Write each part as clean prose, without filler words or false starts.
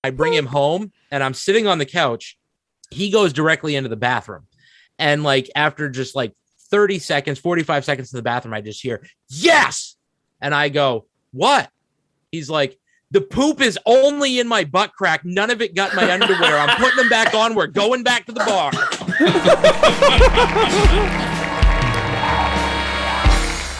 I bring him home and I'm sitting on the couch. He goes directly into the bathroom. And like after just like 30 seconds, 45 seconds in the bathroom, I just hear, yes. And I go, what? He's like, the poop is only in my butt crack. None of it got in my underwear. I'm putting them back on. We're going back to the bar.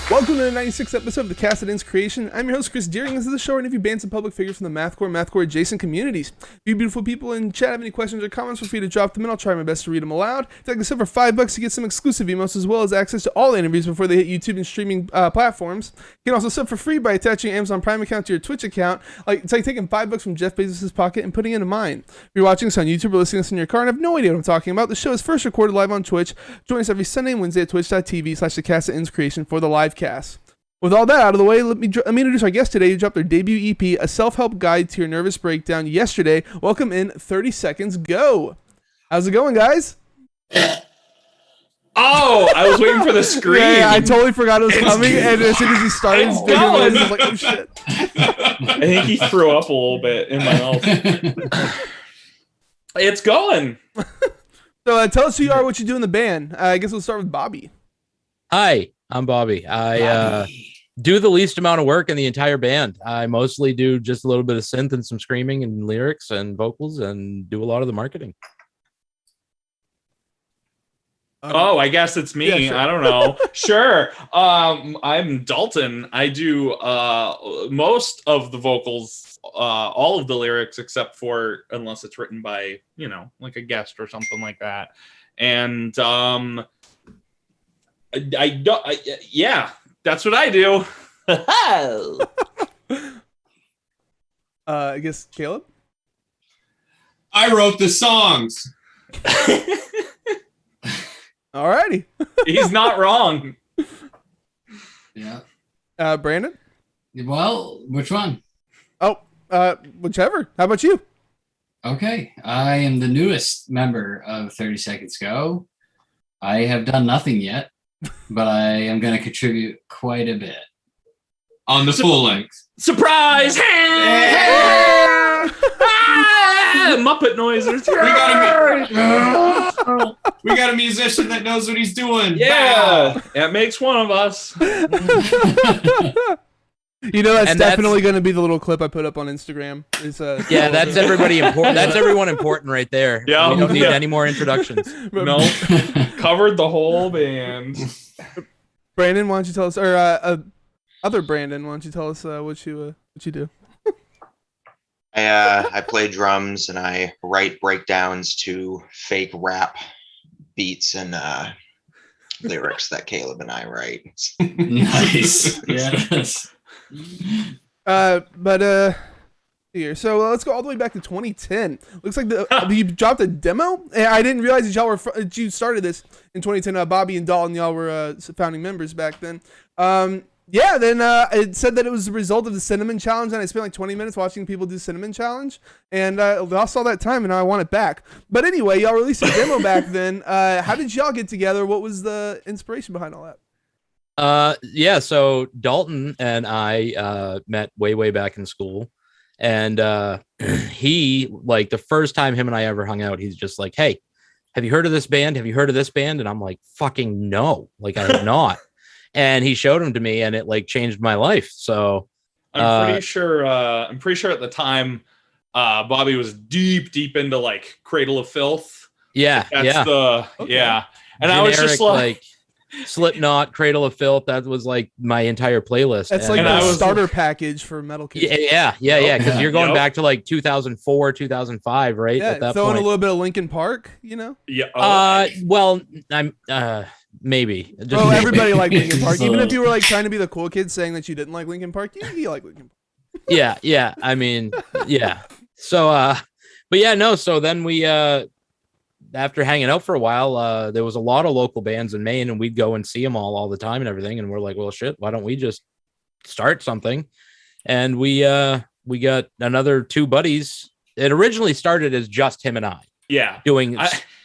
Welcome to the 96th episode of the Cast That Ends Creation. I'm your host, Chris Deering. This is the show where I interview bands and public figures from the Mathcore adjacent communities. If you beautiful people in chat have any questions or comments, feel free to drop them in. I'll try my best to read them aloud. If you'd like to sub for $5 to get some exclusive emails as well as access to all the interviews before they hit YouTube and streaming platforms. You can also sub for free by attaching your Amazon Prime account to your Twitch account. It's like taking $5 from Jeff Bezos' pocket and putting it into mine. If you're watching us on YouTube or listening to us in your car and have no idea what I'm talking about, the show is first recorded live on Twitch. Join us every Sunday and Wednesday at twitch.tv/the Cast That Ends Creation for the live cast. With all that out of the way, let me introduce our guest today who dropped their debut EP, A Self-Help Guide to Your Nervous Breakdown, yesterday. Welcome in 30 Seconds, Go! How's it going, guys? Oh, I was waiting for the scream. Yeah, I totally forgot it was coming, and as soon as he started, I was like, oh shit. I think he threw up a little bit in my mouth. It's going. So tell us who you are, what you do in the band. I guess we'll start with Bobby. Hi, I'm Bobby. I do the least amount of work in the entire band. I mostly do just a little bit of synth and some screaming and lyrics and vocals and do a lot of the marketing. Oh, I guess it's me. Yeah, sure. I don't know. Sure. I'm Dalton. I do most of the vocals, all of the lyrics, except for unless it's written by, like a guest or something like that. And yeah, that's what I do. I guess Caleb? I wrote the songs. Alrighty. He's not wrong. Yeah. Brandon? Well, which one? Oh, whichever. How about you? Okay. I am the newest member of 30 Seconds Go. I have done nothing yet, but I am going to contribute quite a bit. On the full length. Surprise! Muppet noises. We got a musician that knows what he's doing. Yeah, that makes one of us. That's definitely going to be the little clip I put up on Instagram. Yeah, that's everybody important. That's everyone important right there. Yeah, we don't need any more introductions. No, covered the whole band. Brandon, why don't you tell us, or other Brandon, why don't you tell us what you do? I play drums and I write breakdowns to fake rap beats and lyrics that Caleb and I write. Nice. Yes. Here. So let's go all the way back to 2010. Looks like you dropped a demo. I didn't realize that you started this in 2010. Bobby and Dalton, y'all were founding members back then. Yeah, then it said that it was the result of the Cinnamon Challenge, and I spent like 20 minutes watching people do Cinnamon Challenge, and I lost all that time, and now I want it back. But anyway, y'all released a demo back then. How did y'all get together? What was the inspiration behind all that? Yeah, so Dalton and I met way back in school, and he, like, the first time him and I ever hung out, he's just like, hey, have you heard of this band? Have you heard of this band? And I'm like, fucking no, like, I have not. And he showed them to me, and it like changed my life. So I'm pretty sure at the time, Bobby was deep into like Cradle of Filth. Yeah, And generic, I was just like Slipknot, Cradle of Filth. That was like my entire playlist. That's like the starter package for metal kids. Yeah. Because you're going back to like 2004, 2005, right? Yeah, at that throwing point. a little bit of Linkin Park, Yeah. Well, I'm maybe. Everybody liked Linkin Park. Even if you were like trying to be the cool kid saying that you didn't like Linkin Park, you like Linkin Park. Yeah. I mean, yeah. So, but yeah, no. So then we, after hanging out for a while, there was a lot of local bands in Maine, and we'd go and see them all the time and everything. And we're like, well, shit, why don't we just start something? And we got another two buddies. It originally started as just him and I. Yeah. Doing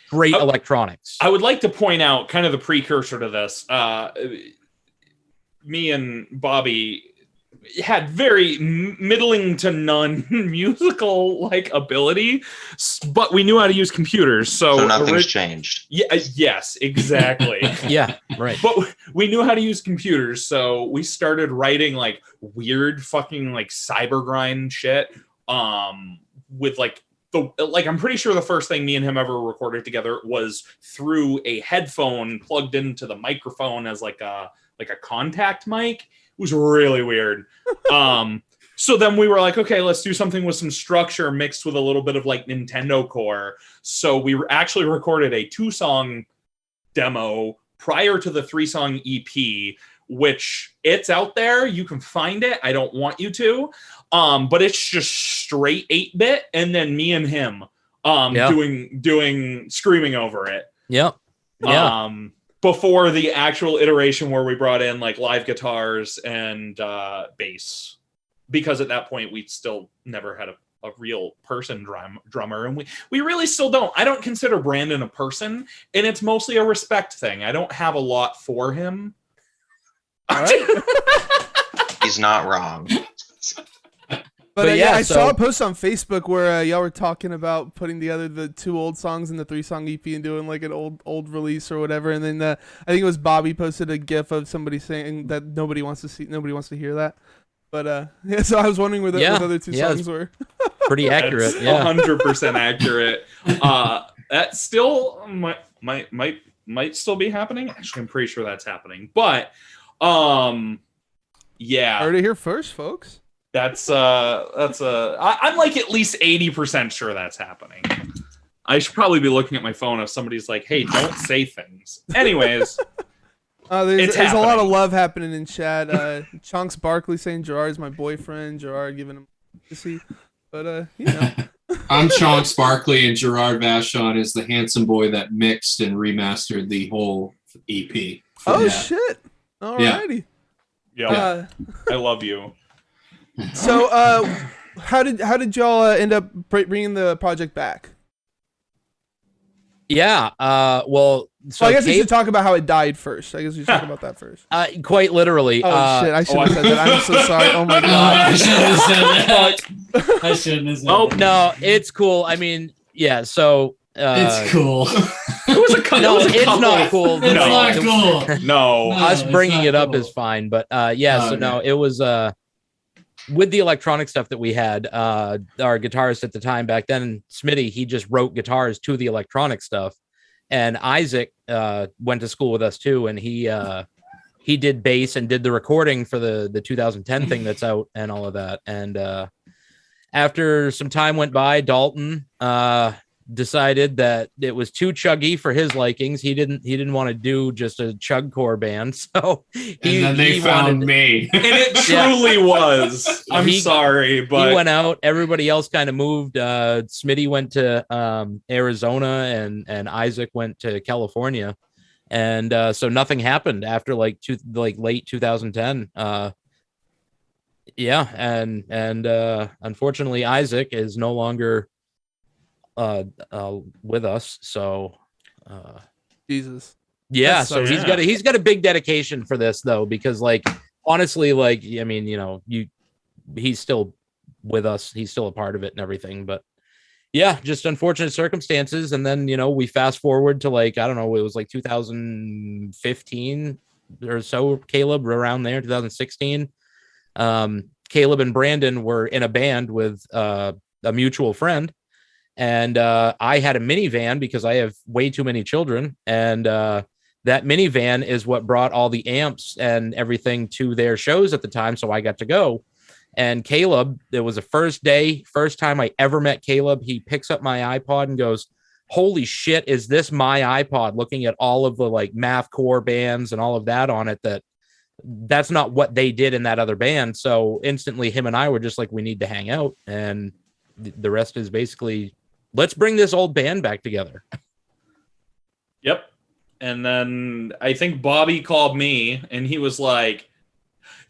great electronics. I would like to point out kind of the precursor to this. Me and Bobby had very middling to none musical like ability, but we knew how to use computers. So nothing's changed. Yeah, yes, exactly. Yeah, right. But we knew how to use computers, so we started writing like weird fucking like cyber grind shit. With like I'm pretty sure the first thing me and him ever recorded together was through a headphone plugged into the microphone as like a contact mic. It was really weird. So then we were like, okay, let's do something with some structure mixed with a little bit of like Nintendo core. So we actually recorded a 2-song demo prior to the 3-song EP, which it's out there. You can find it. I don't want you to. But it's just straight 8-bit, and then me and him doing screaming over it. Yep. Yeah. Before the actual iteration where we brought in like live guitars and bass, because at that point we still never had a real person drummer, and we really still don't. I don't consider Brandon a person, and it's mostly a respect thing. I don't have a lot for him. All right. He's not wrong. But yeah, I saw a post on Facebook where y'all were talking about putting together the 2 old songs in the 3-song EP and doing like an old release or whatever. And then I think it was Bobby posted a GIF of somebody saying that nobody wants to hear that. But yeah, so I was wondering where the other 2 songs were. Pretty accurate. That's yeah, 100% accurate. That still might still be happening. Actually, I'm pretty sure that's happening. But yeah, heard it here first, folks. I'm like at least 80% sure that's happening. I should probably be looking at my phone if somebody's like, hey, don't say things. Anyways. There's a lot of love happening in chat. Chunks Barkley saying Gerard's my boyfriend. Gerard giving him see. But you know. I'm Chunks Barkley, and Gerard Vachon is the handsome boy that mixed and remastered the whole EP. Oh shit. Alrighty. Yeah. I love you. So, how did y'all end up bringing the project back? Yeah. Well, so I guess we should talk about how it died first. I guess we should talk about that first. Quite literally. Oh shit! I should have said that. I'm so sorry. Oh my god. I shouldn't have said that. I shouldn't have said that. Oh no, it's cool. I mean, yeah. So it's cool. It's not cool. It's not cool. No. Us bringing it up cool. is fine, but yeah. So no, it was with the electronic stuff that we had. Our guitarist at the time back then, Smitty, he just wrote guitars to the electronic stuff, and Isaac went to school with us too, and he did bass and did the recording for the 2010 thing that's out and all of that. And after some time went by, Dalton decided that it was too chuggy for his likings. He didn't want to do just a chugcore band, so they found me, and it truly was. I'm sorry, but he went out. Everybody else kind of moved. Smitty went to Arizona, and Isaac went to California, and so nothing happened after like late 2010. Yeah, and unfortunately, Isaac is no longer with us, so Jesus. Yeah, so he's got a big dedication for this though, because like honestly, like I mean, you know, he's still with us, he's still a part of it and everything, but yeah, just unfortunate circumstances. And then, you know, we fast forward to like, I don't know, it was like 2015 or so, Caleb, around there, 2016. Caleb and Brandon were in a band with a mutual friend. And I had a minivan because I have way too many children. And that minivan is what brought all the amps and everything to their shows at the time. So I got to go. And Caleb, it was the first time I ever met Caleb. He picks up my iPod and goes, holy shit, is this my iPod? Looking at all of the like mathcore bands and all of that on it, that's not what they did in that other band. So instantly him and I were just like, we need to hang out. And the rest is basically, let's bring this old band back together. Yep. And then I think Bobby called me and he was like,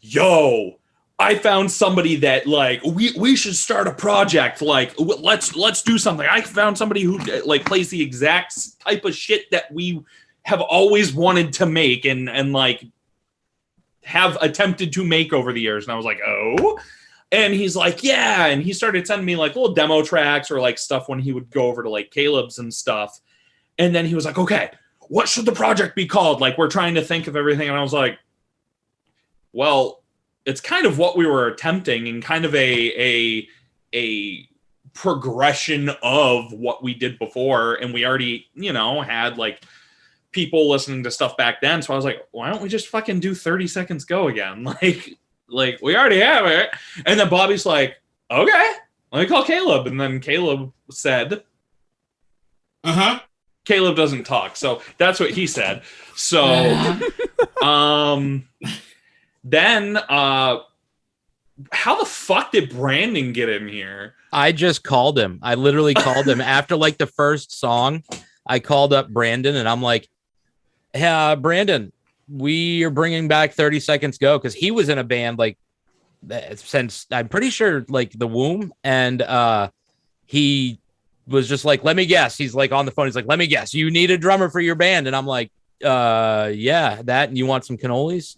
yo, I found somebody that like we should start a project. Like let's do something. I found somebody who like plays the exact type of shit that we have always wanted to make. And like have attempted to make over the years. And I was like, oh. And he's like, yeah. And he started sending me like little demo tracks or like stuff when he would go over to like Caleb's and stuff. And then he was like, okay, what should the project be called? Like, we're trying to think of everything. And I was like, well, it's kind of what we were attempting and kind of a progression of what we did before. And we already, had like people listening to stuff back then. So I was like, why don't we just fucking do 30 Seconds Go again? Like we already have it. And then Bobby's like, okay, let me call Caleb. And then Caleb said, Caleb doesn't talk. So that's what he said. So, then, how the fuck did Brandon get in here? I just called him. I literally called him after like the first song. I called up Brandon and I'm like, hey, Brandon, we are bringing back 30 Seconds Go, because he was in a band like since I'm pretty sure like the womb, and he was just like, let me guess. He's like on the phone. He's like, let me guess. You need a drummer for your band, and I'm like, yeah, that. And you want some cannolis?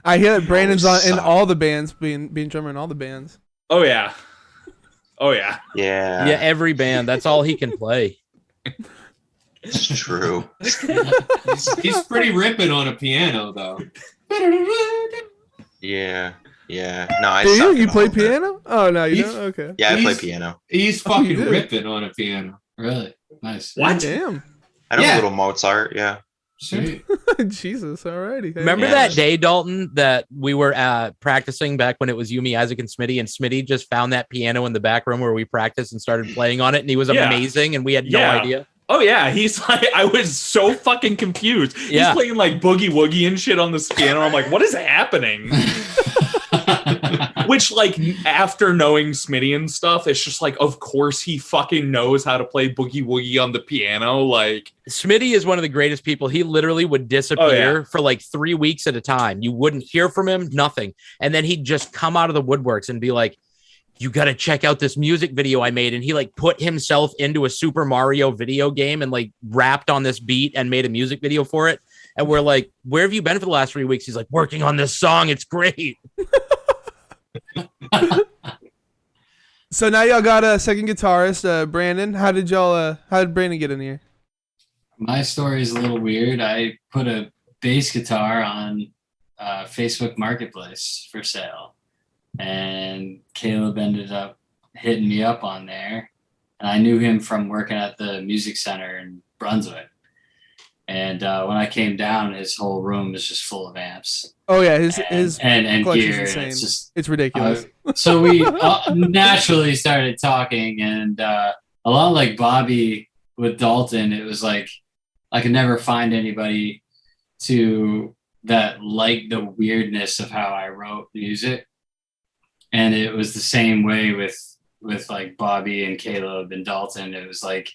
I hear that Brandon's in all the bands, being drummer in all the bands. Oh yeah, Yeah. Yeah, every band. That's all he can play. It's true. He's pretty ripping on a piano, though. Yeah. No, I Do you? suck You at play all of it. piano? Oh no, you He's- don't. Okay. Yeah, I play He's- piano. He's Oh, fucking you do? ripping on a piano. Really nice. What? Damn. I know Yeah. a little Mozart. Yeah. Sweet. Jesus. Alrighty. Hey. Remember Yeah. that day, Dalton, that we were practicing back when it was Yumi, Isaac, and Smitty just found that piano in the back room where we practiced and started playing on it, and he was Yeah. amazing, and we had no Yeah. idea. Oh yeah, he's like, I was so fucking confused. Yeah. He's playing like boogie woogie and shit on this piano. I'm like, what is happening? Which, like, after knowing Smitty and stuff, it's just like, of course he fucking knows how to play boogie woogie on the piano. Like, Smitty is one of the greatest people. He literally would disappear for like 3 weeks at a time. You wouldn't hear from him, nothing. And then he'd just come out of the woodworks and be like, you got to check out this music video I made. And he like put himself into a Super Mario video game and like rapped on this beat and made a music video for it. And we're like, where have you been for the last 3 weeks? He's like, working on this song. It's great. So now y'all got a second guitarist, Brandon. How did Brandon get in here? My story is a little weird. I put a bass guitar on Facebook Marketplace for sale, and Caleb ended up hitting me up on there. And I knew him from working at the music center in Brunswick. And when I came down, his whole room was just full of amps. Oh yeah, his and collection's gear. insane. And it's just It's ridiculous. so we naturally started talking, and a lot like Bobby with Dalton, it was like I could never find anybody that liked the weirdness of how I wrote music, and it was the same way with like Bobby and Caleb and Dalton. It was like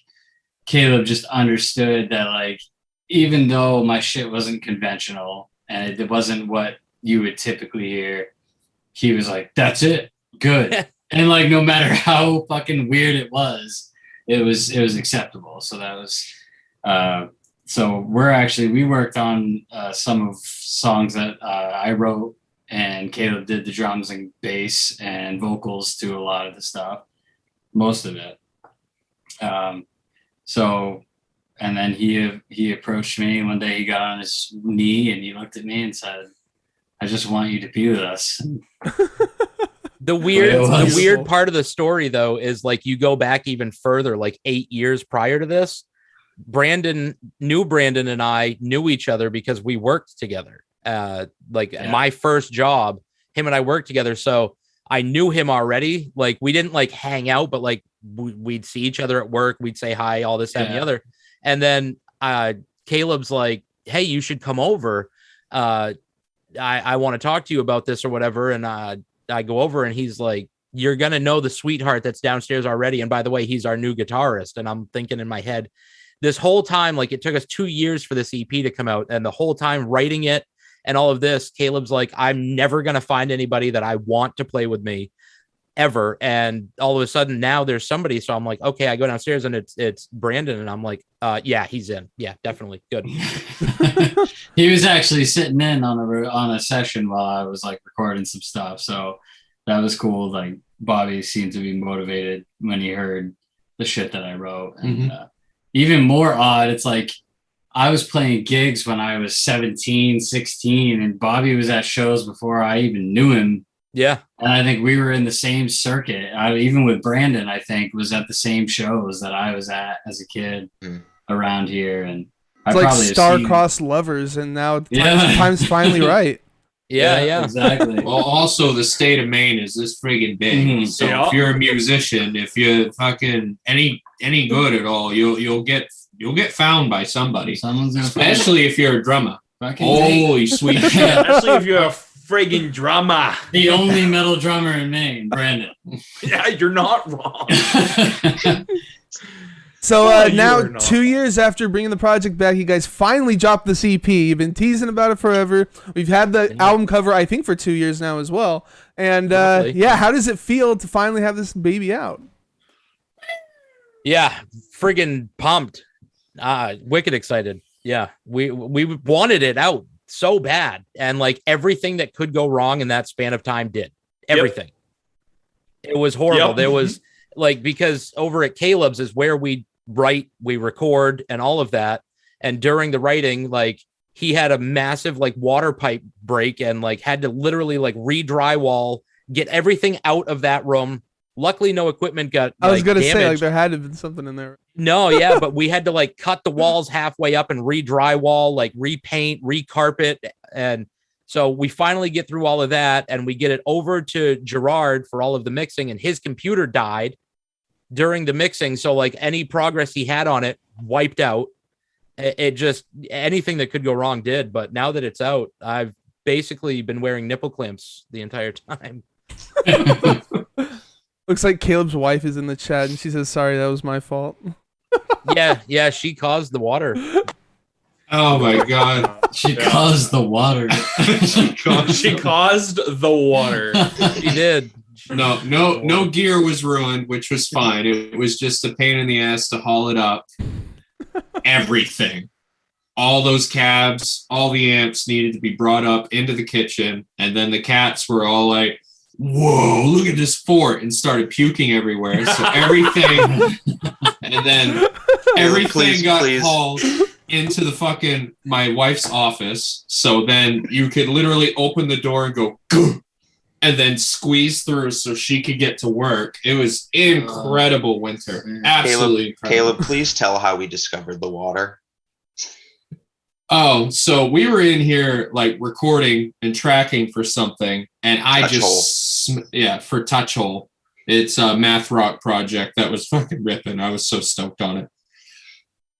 Caleb just understood that, like, even though my shit wasn't conventional and it wasn't what you would typically hear, he was like, that's it, good. And like, no matter how fucking weird it was acceptable. So that was so we worked on some of songs that I wrote, and Caleb did the drums and bass and vocals to a lot of the stuff, most of it. And then he approached me one day. He got on his knee and he looked at me and said, I just want you to be with us. The weird part of the story, though, is like you go back even further, like 8 years prior to this. Brandon and I knew each other because we worked together. My first job, him and I worked together. So I knew him already. Like, we didn't like hang out, but like we'd see each other at work. We'd say hi, all this, that, and the other. And then Caleb's like, hey, you should come over. I want to talk to you about this or whatever. And I go over and he's like, you're going to know the sweetheart that's downstairs already. And by the way, he's our new guitarist. And I'm thinking in my head, this whole time, like, it took us 2 years for this EP to come out. And the whole time writing it and all of this, Caleb's like, I'm never going to find anybody that I want to play with me ever. And all of a sudden now there's somebody. So I'm like, okay, I go downstairs and it's Brandon, and I'm like, yeah, he's in. Yeah, definitely. Good. He was actually sitting in on a session while I was like recording some stuff. So that was cool. Like Bobby seemed to be motivated when he heard the shit that I wrote. And even more odd, it's like I was playing gigs when I was 17, 16, and Bobby was at shows before I even knew him. Yeah. And I think we were in the same circuit. Even with Brandon, I think, was at the same shows that I was at as a kid around here. And it's like star-crossed lovers, and now time's finally right. Yeah. Exactly. Well, also the state of Maine is this friggin' big. So if you're a musician, if you're fucking any good at all, you'll get found by somebody. Someone's gonna especially if you're a drummer. Holy sweet shit. Especially if you're a friggin' drummer. The only metal drummer in Maine, Brandon. Yeah, you're not wrong. So now, 2 years after bringing the project back, you guys finally dropped the CP. You've been teasing about it forever. We've had the album cover, I think, for 2 years now as well. And how does it feel to finally have this baby out? Yeah, friggin' pumped. Wicked excited. Yeah, we wanted it out so bad, and like everything that could go wrong in that span of time did. Everything. It was horrible. There was like, because over at Caleb's is where we write, we record, and all of that. And during the writing, like he had a massive like water pipe break and like had to literally like re-drywall, get everything out of that room. Luckily, no equipment got. I was gonna damaged. say, like, there had to have been something in there. No, yeah, but we had to like cut the walls halfway up and re-drywall, like repaint, re-carpet, and so we finally get through all of that, and we get it over to Gerard for all of the mixing, and his computer died during the mixing, so like any progress he had on it wiped out. It just, anything that could go wrong did. But now that it's out, I've basically been wearing nipple clamps the entire time. Looks like Caleb's wife is in the chat, and she says, "Sorry, that was my fault." Yeah, she caused the water. Oh my god. She caused the water. She caused the water. She did. No gear was ruined, which was fine. It was just a pain in the ass to haul it up. Everything. All those cabs, all the amps needed to be brought up into the kitchen, and then the cats were all like, whoa, look at this fort, and started puking everywhere. So everything, and then everything got hauled into the fucking my wife's office. So then you could literally open the door and go, and then squeeze through so she could get to work. It was incredible winter. Absolutely incredible. Caleb, please tell how we discovered the water. Oh, so we were in here like recording and tracking for something, and I for Touch Hole. It's a math rock project that was fucking ripping. I was so stoked on it.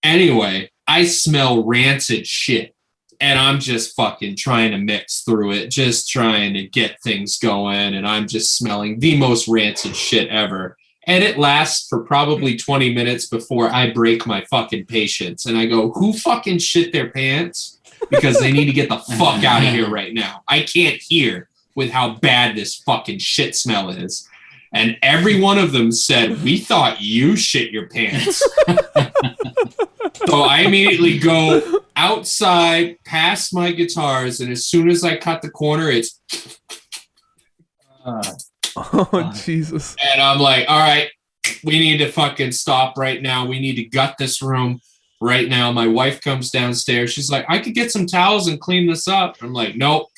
Anyway, I smell rancid shit, and I'm just fucking trying to mix through it, just trying to get things going, and I'm just smelling the most rancid shit ever. And it lasts for probably 20 minutes before I break my fucking patience. And I go, who fucking shit their pants? Because they need to get the fuck out of here right now. I can't hear with how bad this fucking shit smell is. And every one of them said, we thought you shit your pants. So I immediately go outside past my guitars. And as soon as I cut the corner, it's... Oh, Jesus. And I'm like, all right, we need to fucking stop right now. We need to gut this room right now. My wife comes downstairs. She's like, I could get some towels and clean this up. I'm like, nope.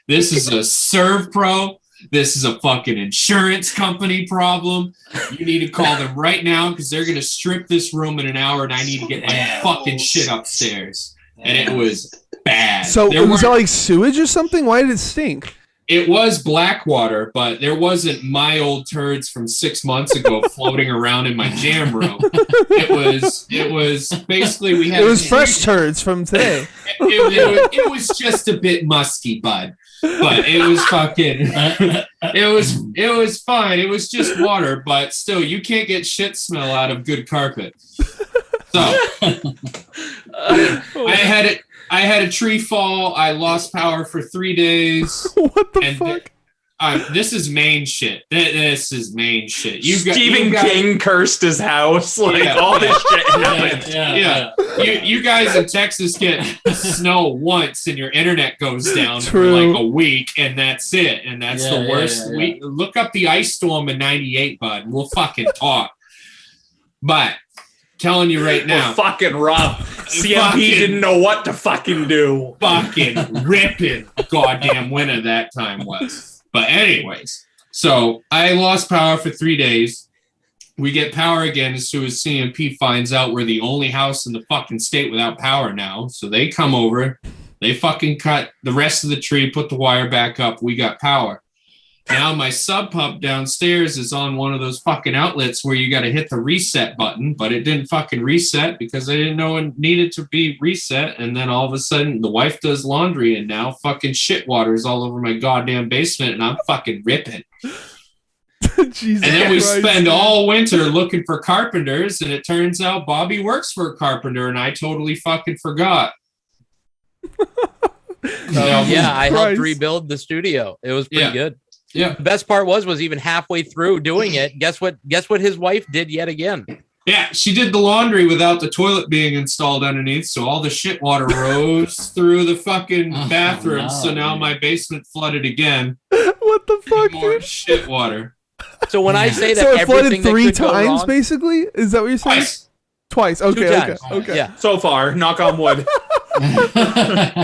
This is a Serve Pro. This is a fucking insurance company problem. You need to call them right now because they're going to strip this room in an hour and I need to get my fucking shit upstairs. And it was bad. So was that like sewage or something? Why did it stink? It was black water, but there wasn't my old turds from 6 months ago floating around in my jam room. It was basically we had. It was fresh turds from today. It was just a bit musky, bud. But it was fucking. It was fine. It was just water, but still, you can't get shit smell out of good carpet. So I had a tree fall. I lost power for 3 days. What the fuck? This is main shit. This is main shit. Stephen King cursed his house. Like all this shit happened. Yeah. You guys in Texas get snow once and your internet goes down for True. like a week and that's it. And that's the worst. Look up the ice storm in '98, bud. We'll fucking talk. But telling you right now, fucking rough. CMP didn't know what to fucking do. Fucking ripping goddamn winter that time was. But anyways, so I lost power for 3 days. We get power again as soon as CMP finds out we're the only house in the fucking state without power now. So they come over, they fucking cut the rest of the tree, put the wire back up. We got power. Now my sub pump downstairs is on one of those fucking outlets where you got to hit the reset button, but it didn't fucking reset because I didn't know it needed to be reset. And then all of a sudden the wife does laundry and now fucking shit water's all over my goddamn basement and I'm fucking ripping. Jesus and then we Christ. spend all winter looking for carpenters and it turns out Bobby works for a carpenter and I totally fucking forgot. Yeah, I helped rebuild the studio. It was pretty good. Yeah. The best part was even halfway through doing it. Guess what his wife did yet again? Yeah, she did the laundry without the toilet being installed underneath, so all the shit water rose through the fucking bathroom. So now my basement flooded again. What the fuck, More dude? shit water. So when I say that So it flooded everything that 3 could go times, wrong- basically? Is that what you're saying? Twice. Okay, 2 okay, times. okay. Yeah. So far, knock on wood.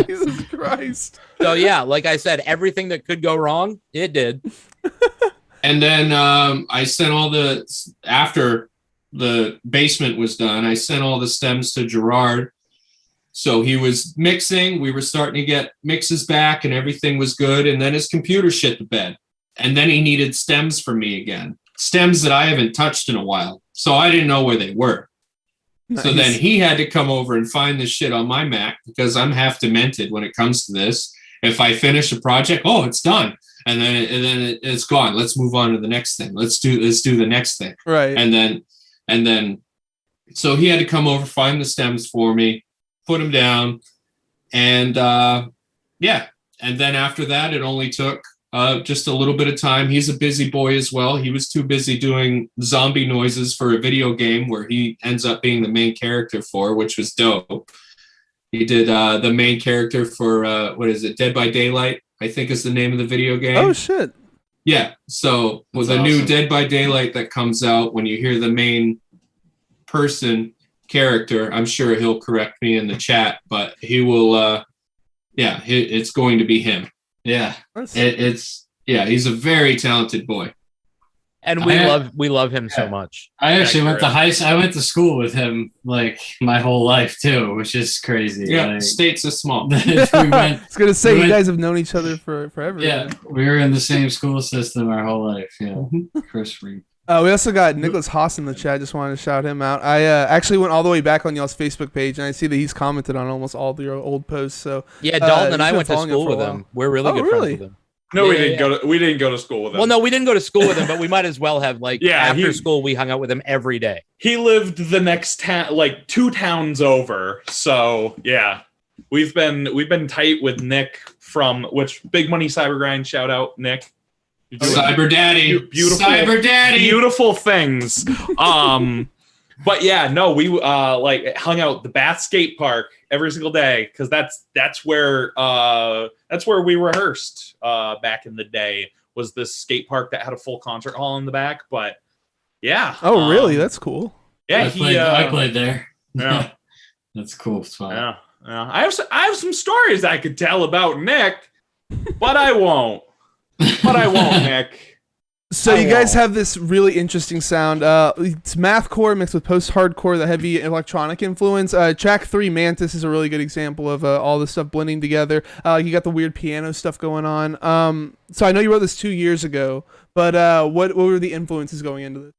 Jesus Christ. So yeah, like I said, everything that could go wrong, it did. And then I sent after the basement was done, I sent all the stems to Gerard. So he was mixing. We were starting to get mixes back and everything was good. And then his computer shit the bed. And then he needed stems from me again. Stems that I haven't touched in a while. So I didn't know where they were. Nice. So then he had to come over and find this shit on my Mac because I'm half demented when it comes to this. If I finish a project, it's done. And then it's gone. Let's move on to the next thing. Let's do the next thing. Right. And then so he had to come over, find the stems for me, put them down. And and then after that, it only took just a little bit of time. He's a busy boy as well. He was too busy doing zombie noises for a video game where he ends up being the main character for, which was dope. He did the main character for, Dead by Daylight, I think is the name of the video game. Oh, shit. Yeah. So with a new Dead by Daylight that comes out, when you hear the main person character, I'm sure he'll correct me in the chat, but he will, it's going to be him. Yeah. He's a very talented boy. And we love him so much. I actually went to school with him like my whole life too, which is crazy. Yeah, like, states are small. I was gonna say you guys have known each other for forever. Yeah, we were in the same school system our whole life. Yeah, Chris Reed. We also got Nicholas Haas in the chat. Just wanted to shout him out. I actually went all the way back on y'all's Facebook page, and I see that he's commented on almost all of your old posts. So yeah, Dalton and I been went to following him school for a with while. him. We're really good friends with him. No, we didn't go to school with him. Well, no, we didn't go to school with him, but we might as well have. After school, we hung out with him every day. He lived the next town, 2 towns over. So yeah, we've been tight with Nick from which Big Money Cyber Grind. Shout out, Nick. Cyber Daddy, beautiful, Cyber Daddy, beautiful things. But yeah, no, we hung out at the Bath Skate Park every single day because that's where we rehearsed back in the day. Was this skate park that had a full concert hall in the back? But yeah. Oh, really? That's cool. Yeah, I played there. Yeah, that's cool spot. Yeah. I have some stories I could tell about Nick, but I won't. Nick. So you guys have this really interesting sound. It's mathcore mixed with post-hardcore, the heavy electronic influence. Track 3, Mantis, is a really good example of all this stuff blending together. You got the weird piano stuff going on. So I know you wrote this 2 years ago, but what were the influences going into this?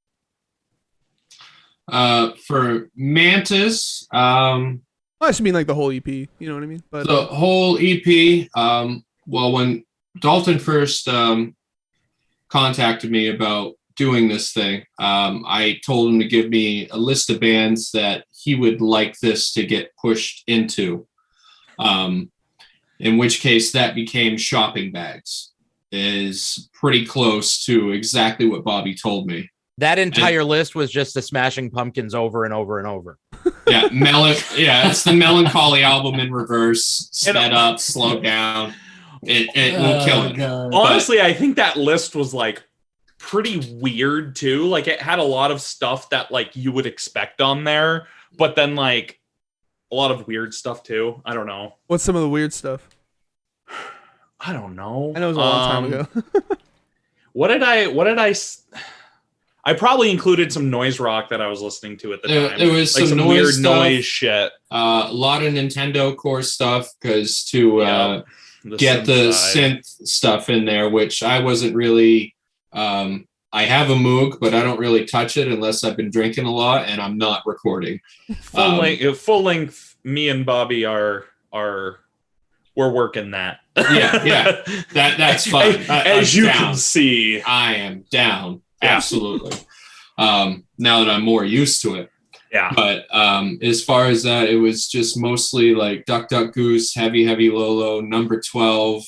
For Mantis, I just mean like the whole EP. You know what I mean? But the whole EP. When Dalton first contacted me about doing this thing, I told him to give me a list of bands that he would like this to get pushed into, in which case that became Shopping Bags. is pretty close to exactly what Bobby told me. That entire list was just the Smashing Pumpkins over and over and over. Yeah, it's the Melancholy album in reverse, sped up, slowed down. It will kill it. God. Honestly, I think that list was like pretty weird too. Like it had a lot of stuff that like you would expect on there, but then like a lot of weird stuff too. I don't know. What's some of the weird stuff? I don't know. I know it was a long time ago. What did I probably included some noise rock that I was listening to at the time. There was like some weird noise stuff, noise shit. A lot of Nintendo core stuff because to get the synth stuff in there, which I wasn't really. I have a Moog, but I don't really touch it unless I've been drinking a lot and I'm not recording. Full length. Me and Bobby we're working that. Yeah. That's fine. As you can see, I am down. Absolutely. Now that I'm more used to it. Yeah. But as far as that, it was just mostly like Duck Duck Goose, Heavy Low, Number 12.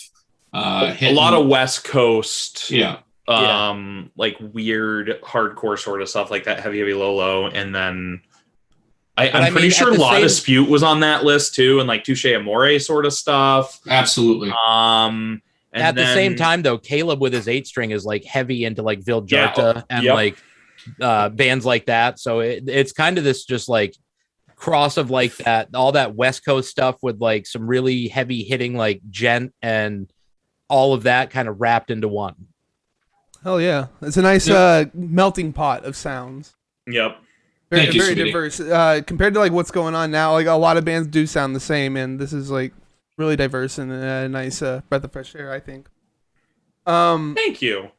A lot of West Coast. Yeah. Like weird hardcore sort of stuff like that, Heavy Low. And then I'm pretty sure La Dispute was on that list too, and like Touche Amore sort of stuff. Absolutely. And at the same time, though, Caleb with his 8-string is like heavy into like Viljarta and like bands like that. So it's kind of this just like cross of like that, all that West Coast stuff with like some really heavy hitting like gent and all of that kind of wrapped into one. Hell yeah. It's a nice melting pot of sounds. Yep. Very diverse. Compared to like what's going on now, like a lot of bands do sound the same, and this is like really diverse and a nice breath of fresh air, I think. Thank you.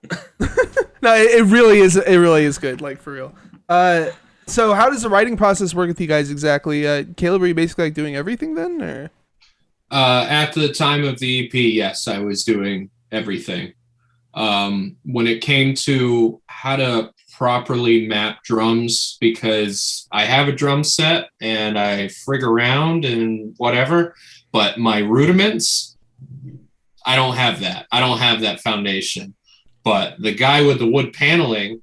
No, it really is. It really is good, like for real. So how does the writing process work with you guys exactly? Caleb, are you basically like doing everything then, or? At the time of the EP, yes, I was doing everything. When it came to how to properly map drums, because I have a drum set and I frig around and whatever, but my rudiments, I don't have that. I don't have that foundation. But the guy with the wood paneling,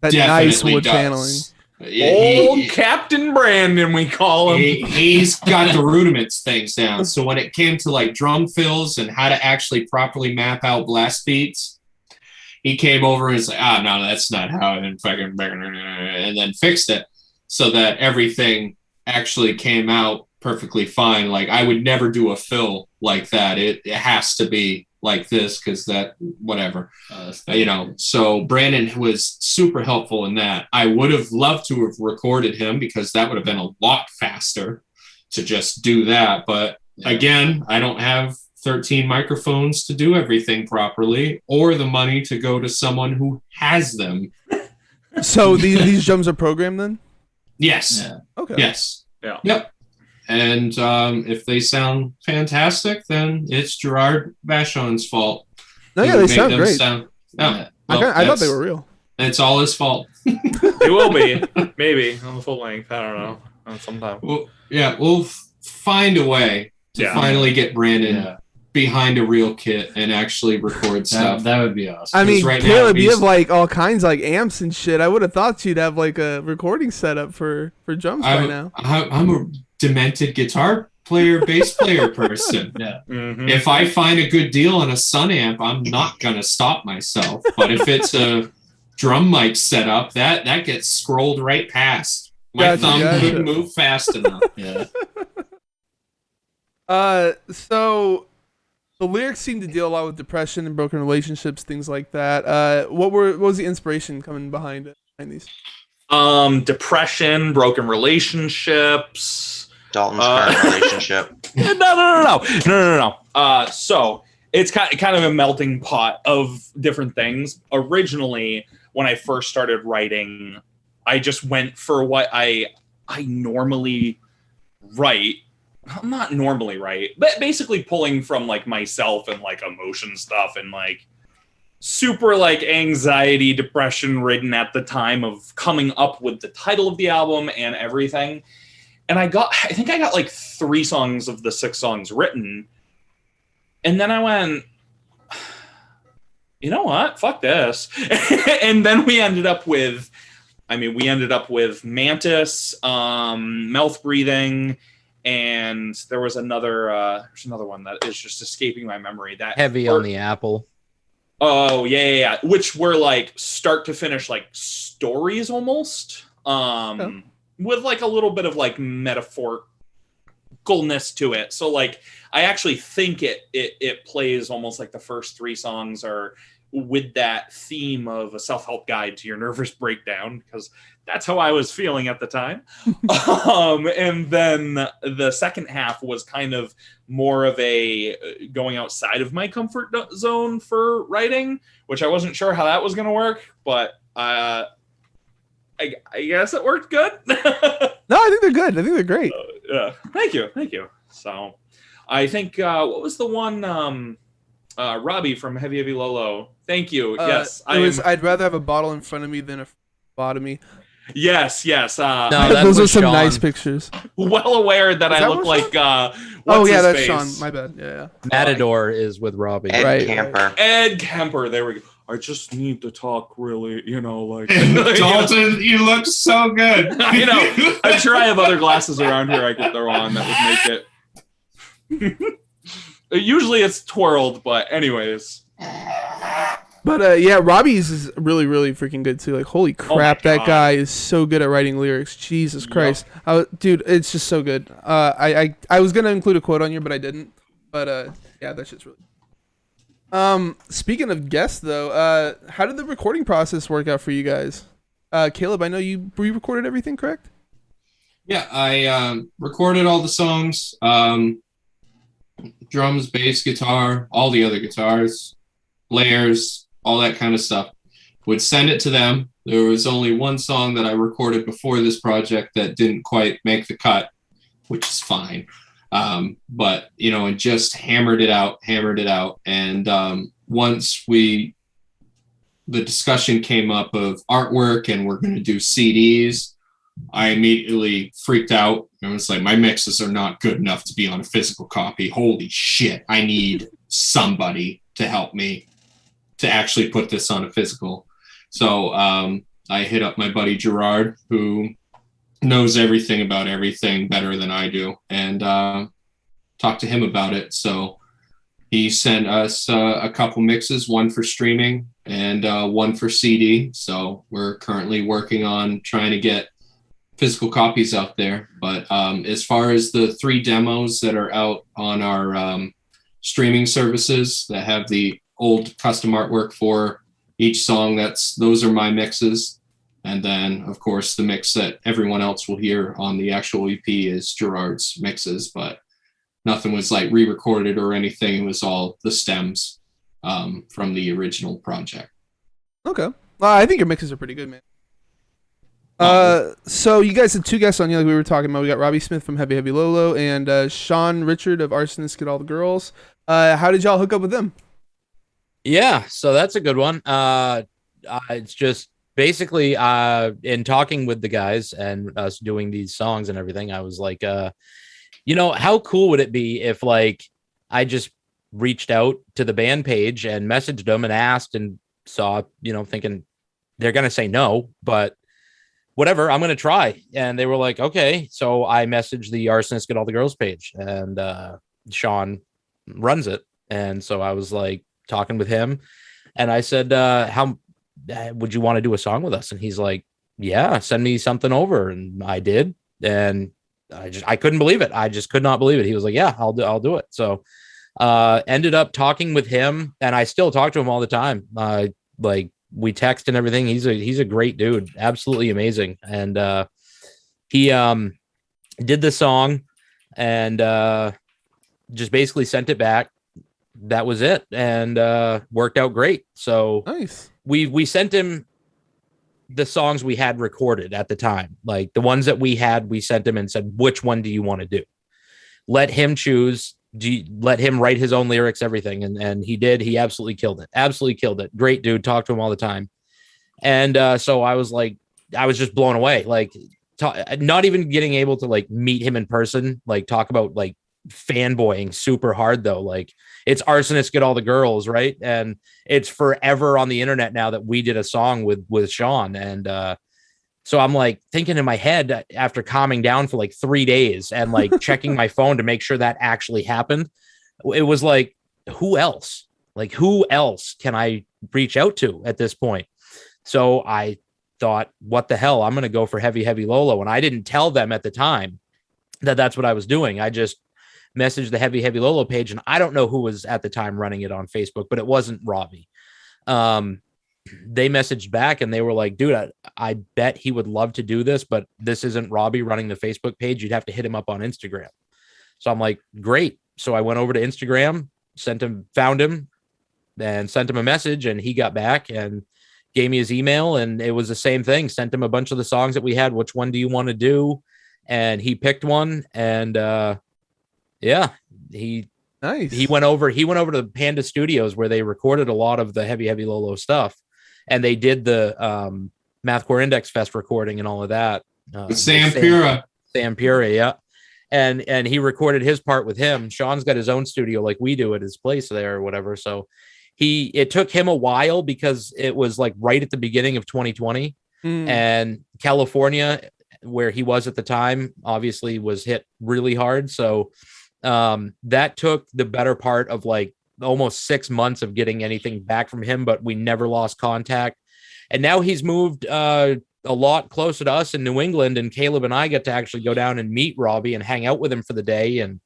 That definitely nice wood does. paneling. Old Captain Brandon, we call him. He's got the rudiments things down. So when it came to like drum fills and how to actually properly map out blast beats, he came over and was like, no, that's not how it fucking, and then fixed it so that everything actually came out perfectly fine. Like I would never do a fill like that. It has to be like this because that whatever, so Brandon was super helpful in that. I would have loved to have recorded him because that would have been a lot faster to just do that. But again, I don't have 13 microphones to do everything properly or the money to go to someone who has them. So these drums are programmed then? Yes. Yeah. Okay. Yes. Yeah. Yep. And if they sound fantastic, then it's Gerard Vachon's fault. No, yeah, they sound great. I I thought they were real. It's all his fault. It will be, maybe on the full length. I don't know. Sometime. Well, we'll find a way to finally get Brandon behind a real kit and actually record stuff. That would be awesome. I mean, right Caleb, now you have like all kinds of like amps and shit. I would have thought you'd have like a recording setup for drums by now. I'm a demented guitar player, bass player person. Yeah. Mm-hmm. If I find a good deal on a Sun amp, I'm not gonna stop myself. But if it's a drum mic setup, that gets scrolled right past. My thumb couldn't move fast enough. Yeah. So the lyrics seem to deal a lot with depression and broken relationships, things like that. What was the inspiration coming behind these? Depression, broken relationships, Dalton's current relationship. No. So it's kind of a melting pot of different things. Originally, when I first started writing, I just went for what I normally write. I'm not normally write, but basically pulling from like myself and like emotion stuff and like super like anxiety, depression ridden at the time of coming up with the title of the album and everything. And I think I got like 3 songs of the 6 songs written. And then I went, you know what? Fuck this. And then we ended up with Mantis, mouth breathing, and there was there's another one that is just escaping my memory. That Heavy on the apple. Oh yeah. Which were like start to finish like stories almost. With like a little bit of like metaphoricalness to it. So like I actually think it plays almost like the first 3 songs are with that theme of a self-help guide to your nervous breakdown, because that's how I was feeling at the time. And then the second half was kind of more of a going outside of my comfort zone for writing, which I wasn't sure how that was going to work, but I guess it worked good. No, I think they're good. I think they're great. Yeah. Thank you. So I think, what was the one, Robbie from Heavy Heavy Lolo? Thank you. Yes. I'd rather have a bottle in front of me than a bottomy. Yes. No, that those are was some Sean. nice pictures. Well aware that Is I that look one, like, Oh yeah, that's face? Sean. My bad. Yeah. Matador is with Robbie. Ed Right. Camper. Ed Kemper. There we go. I just need to talk really, like. Dalton, you look so good. I know. I'm sure I have other glasses around here I could throw on that would make it. Usually it's twirled, but anywaes. But yeah, Robbie's is really, really freaking good too. Like, holy crap, that God. guy is so good at writing lyrics. Jesus Christ, dude, it's just so good. I was gonna include a quote on here, but I didn't. But yeah, that shit's really. Speaking of guests, though, how did the recording process work out for you guys? Caleb, I know you re-recorded everything, correct? Yeah, I recorded all the songs, drums, bass, guitar, all the other guitars, layers, all that kind of stuff. Would send it to them. There was only one song that I recorded before this project that didn't quite make the cut, which is fine. But, and just hammered it out. And once the discussion came up of artwork and we're going to do CDs, I immediately freaked out. I was like, my mixes are not good enough to be on a physical copy. Holy shit. I need somebody to help me to actually put this on a physical. So I hit up my buddy Gerard, who knows everything about everything better than I do, and talked to him about it. So he sent us a couple mixes, one for streaming and one for CD. So we're currently working on trying to get physical copies out there. But as far as the 3 demos that are out on our streaming services that have the old custom artwork for each song, those are my mixes. And then, of course, the mix that everyone else will hear on the actual EP is Gerard's mixes, but nothing was like re-recorded or anything. It was all the stems from the original project. Okay. I think your mixes are pretty good, man. So you guys had 2 guests on you, like we were talking about. We got Robbie Smith from Heavy Heavy Lolo and Sean Richard of Arsonist Get All the Girls. How did y'all hook up with them? Yeah, so that's a good one. It's just basically in talking with the guys and us doing these songs and everything, I was like, how cool would it be if like I just reached out to the band page and messaged them and asked and saw, thinking they're going to say no, but whatever, I'm going to try. And they were like, okay. So I messaged the Arsonist Get All the Girls page, and Sean runs it. And so I was like talking with him, and I said, how would you want to do a song with us? And he's like, yeah, send me something over. And I did. And I couldn't believe it. I just could not believe it. He was like, yeah, I'll do it. So ended up talking with him, and I still talk to him all the time. Like we text and everything. He's a great dude. Absolutely amazing. And he did the song and just basically sent it back. That was it, and worked out great. So Nice. We sent him the songs we had recorded at the time, like the ones that we had. We sent him and said, which one do you want to do? Let him choose. Let him write his own lyrics, everything. And he did. He absolutely killed it. Great dude. Talk to him all the time. And so I was like, I was just blown away. Like not even getting able to like meet him in person, like talk about like fanboying super hard though. Like it's Arsonists Get All the Girls, right? And it's forever on the internet now that we did a song with Sean. And so I'm like thinking in my head after calming down for like 3 days and like checking my phone to make sure that actually happened. It was like, who else? Like, who else can I reach out to at this point? So I thought, what the hell? I'm going to go for Heavy Heavy Lolo. And I didn't tell them at the time that that's what I was doing. I just messaged the Heavy Heavy Lolo page, and I don't know who was at the time running it on Facebook, but it wasn't Robbie. They messaged back and they were like, dude, I bet he would love to do this, but this isn't Robbie running the Facebook page. You'd have to hit him up on Instagram. So I'm like, great. So I went over to Instagram, found him, and sent him a message, and he got back and gave me his email, and it was the same thing. Sent him a bunch of the songs that we had. Which one do you want to do? And he picked one, and yeah, Nice. he went over to the Panda Studios where they recorded a lot of the Heavy Heavy Lolo stuff, and they did the Mathcore Index Fest recording and all of that. Sam Pura. Sam Pura, yeah. And he recorded his part with him. Sean's got his own studio like we do at his place there or whatever. So it took him a while because it was like right at the beginning of 2020, and California, where he was at the time, obviously was hit really hard. So that took the better part of like almost 6 months of getting anything back from him, but we never lost contact. And now he's moved a lot closer to us in New England, and Caleb and I get to actually go down and meet Robbie and hang out with him for the day. And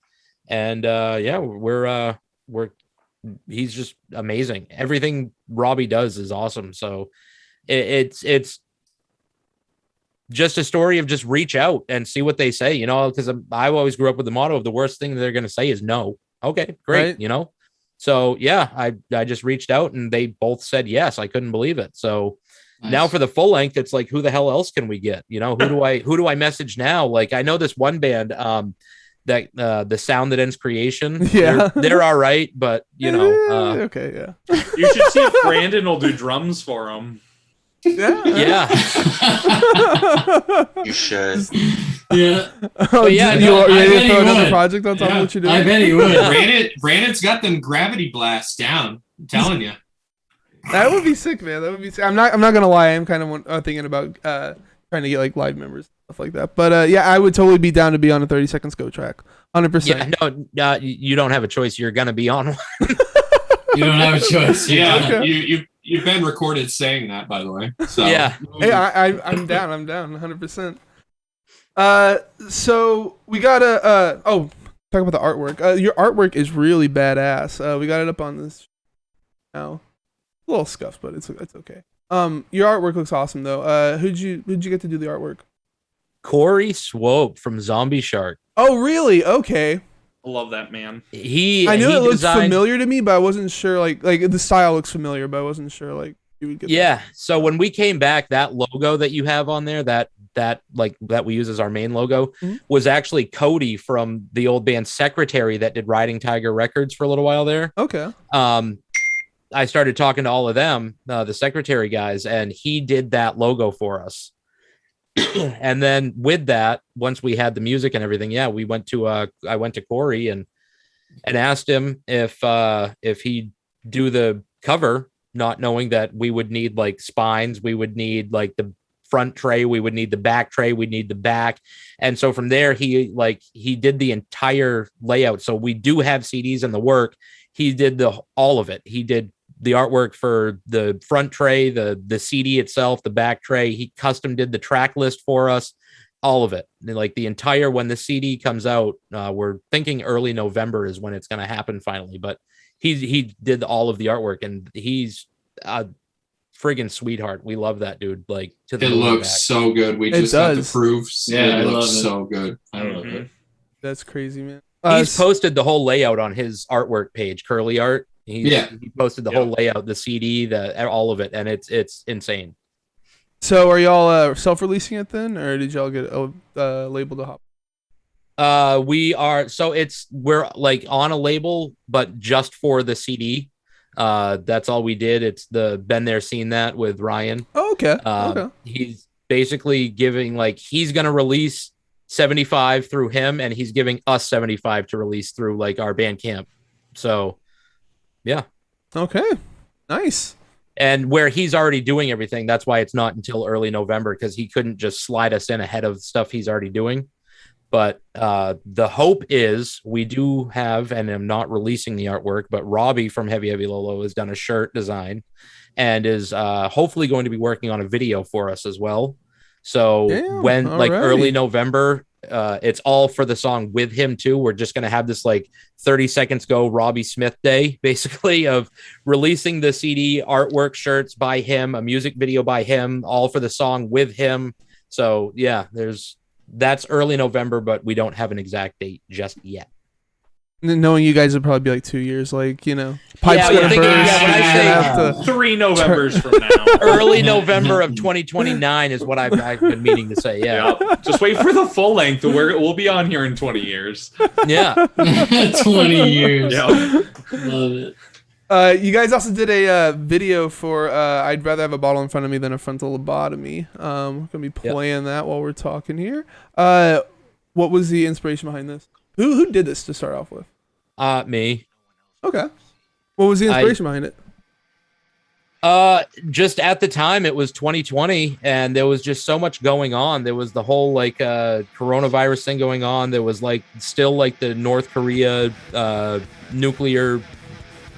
yeah, he's just amazing. Everything Robbie does is awesome. So it's just a story of just reach out and see what they say, because I always grew up with the motto of the worst thing they're going to say is no. Okay, great. Right. So yeah, I just reached out and they both said yes. I couldn't believe it. So Nice. now for the full length, it's like, who the hell else can we get? Who do I message now? Like, I know this one band, that the Sound That Ends Creation. Yeah. They're all right, but okay, yeah. You should see if Brandon will do drums for him. Yeah. You should. Yeah. Oh, yeah, you no, are ready I to bet throw he another would. project on top of what you're doing? I bet he would. Brandon's got them gravity blasts down. I'm telling you. That would be sick, man. That would be sick. I'm not gonna lie. I'm kind of thinking about trying to get like live members, stuff like that. But yeah, I would totally be down to be on a 30 Seconds Go track, 100%. Yeah, no, you don't have a choice. You're gonna be on one. You don't have a choice. Yeah, Okay. you've been recorded saying that, by the way. So Yeah. Hey, I'm down. I'm down 100%. So we gotta talk about the artwork. Your artwork is really badass. We got it up on this now. A little scuffed, but it's okay. Your artwork looks awesome though. Who'd you get to do the artwork? Corey Swope from Zombie Shark. Oh, really? Okay. I love that man. I knew it looked familiar to me, but I wasn't sure. Like the style looks familiar, but I wasn't sure. Like you would get. Yeah. So when we came back, that logo that you have on there, that we use as our main logo, was actually Cody from the old band Secretary that did Riding Tiger Records for a little while there. Okay. I started talking to all of them, the Secretary guys, and he did that logo for us. And then with that, once we had the music and everything, yeah, I went to Corey and asked him if he'd do the cover, not knowing that we would need like spines, we would need like the front tray, we would need the back tray, we'd need the back. And so from there, he did the entire layout. So we do have CDs in the work. He did all of it. He did the artwork for the front tray, the CD itself, the back tray. He custom did the track list for us, all of it. Like the entire, when the CD comes out, we're thinking early November is when it's going to happen finally. But he did all of the artwork, and he's a friggin' sweetheart. We love that dude. Like to the it looks so good. We It just got the does. proofs. Yeah, I it love looks it. so good. I love it. That's crazy, man. He's posted the whole layout on his artwork page, Curly Art. He posted the whole layout, the CD, all of it, and it's insane. So are y'all self-releasing it then, or did y'all get a label to hop? We are, so we're like on a label, but just for the CD. That's all we did. It's the Been There Seen That with Ryan. Oh, okay. He's basically giving, like, he's gonna release 75 through him, and he's giving us 75 to release through like our Bandcamp. So, yeah. Okay, nice. And where he's already doing everything, that's why it's not until early November, because he couldn't just slide us in ahead of stuff he's already doing. But the hope is we do have, and I'm not releasing the artwork, but Robbie from Heavy Heavy Lolo has done a shirt design and is hopefully going to be working on a video for us as well. So when like early November, it's all for the song with him too. We're just going to have this like 30 seconds go Robbie Smith day, basically, of releasing the CD, artwork, shirts by him, a music video by him, all for the song with him. So yeah, that's early November, but we don't have an exact date just yet. Knowing you guys would probably be like 2 years, like, you know, pipes gonna burst. When I say 3 Novembers from now, early November of 2029 is what I've been meaning to say. Yeah, just wait for the full length. We'll be on here in 20 years. Yeah, 20 years. Yeah. Love it. You guys also did a video for I'd rather have a bottle in front of me than a frontal lobotomy. We're gonna be playing that while we're talking here. What was the inspiration behind this? Who did this to start off with? Me. Okay. What was the inspiration behind it? Just at the time it was 2020 and there was just so much going on. There was the whole like coronavirus thing going on. There was like still like the North Korea nuclear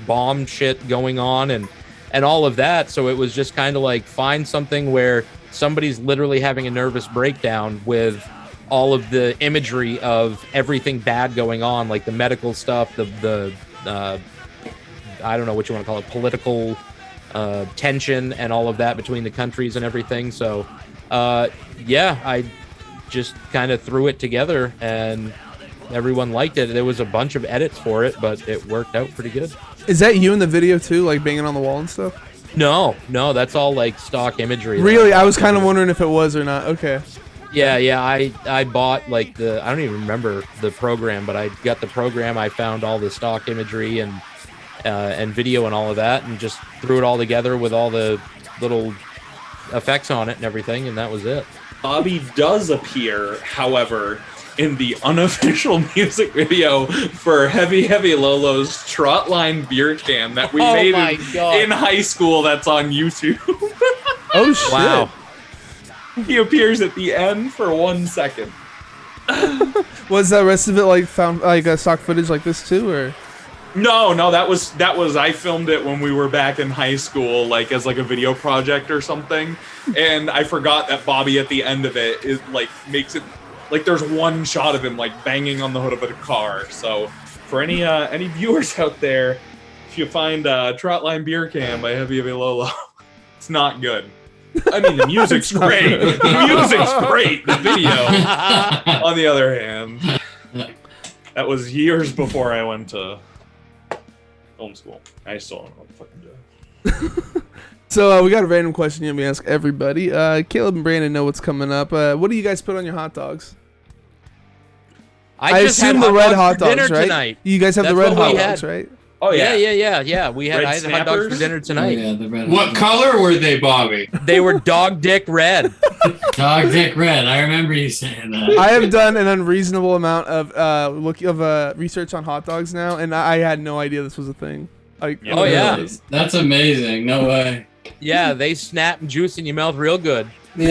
bomb shit going on and all of that. So it was just kind of like find something where somebody's literally having a nervous breakdown with all of the imagery of everything bad going on, like the medical stuff, the I don't know what you want to call it, political tension and all of that between the countries and everything. So yeah, I just kind of threw it together and everyone liked it. There was a bunch of edits for it, but it worked out pretty good. Is that you in the video too, like banging on the wall and stuff? No, that's all like stock imagery. Really? I was kind of wondering if it was or not. Okay. Yeah, I bought like I don't even remember the program, but I got the program. I found all the stock imagery and video and all of that, and just threw it all together with all the little effects on it and everything, and that was it. Bobby does appear, however, in the unofficial music video for Heavy Heavy Lolo's Trot Line beer can that we made in high school. That's on YouTube. Oh shit! Wow. He appears at the end for 1 second. Was the rest of it like found like stock footage like this too, or? No, that was I filmed it when we were back in high school, like as like a video project or something, and I forgot that Bobby at the end of it is like makes it like there's one shot of him like banging on the hood of a car. So for any viewers out there, if you find Trot Line beer can by Heavy Heavy Lolo, it's not good. I mean, the music's great. The music's great. The video, on the other hand, that was years before I went to film school. I still don't know what the fuck I'm doing. So we got a random question here we ask everybody. Caleb and Brandon know what's coming up. What do you guys put on your hot dogs? I just assume had the red hot for dinner dogs, right? tonight. You guys have That's the red what hot we dogs, had. right? Oh yeah, We had I had hot dogs for dinner tonight. Oh, yeah, the red What hot color were they, Bobby? They were dog dick red. dog. Dog dick red. I remember you saying that. I have done an unreasonable amount of research on hot dogs now, and I had no idea this was a thing. Like, Oh, yeah. it is. That's amazing. No way. Yeah, they snap and juice in your mouth real good. Well,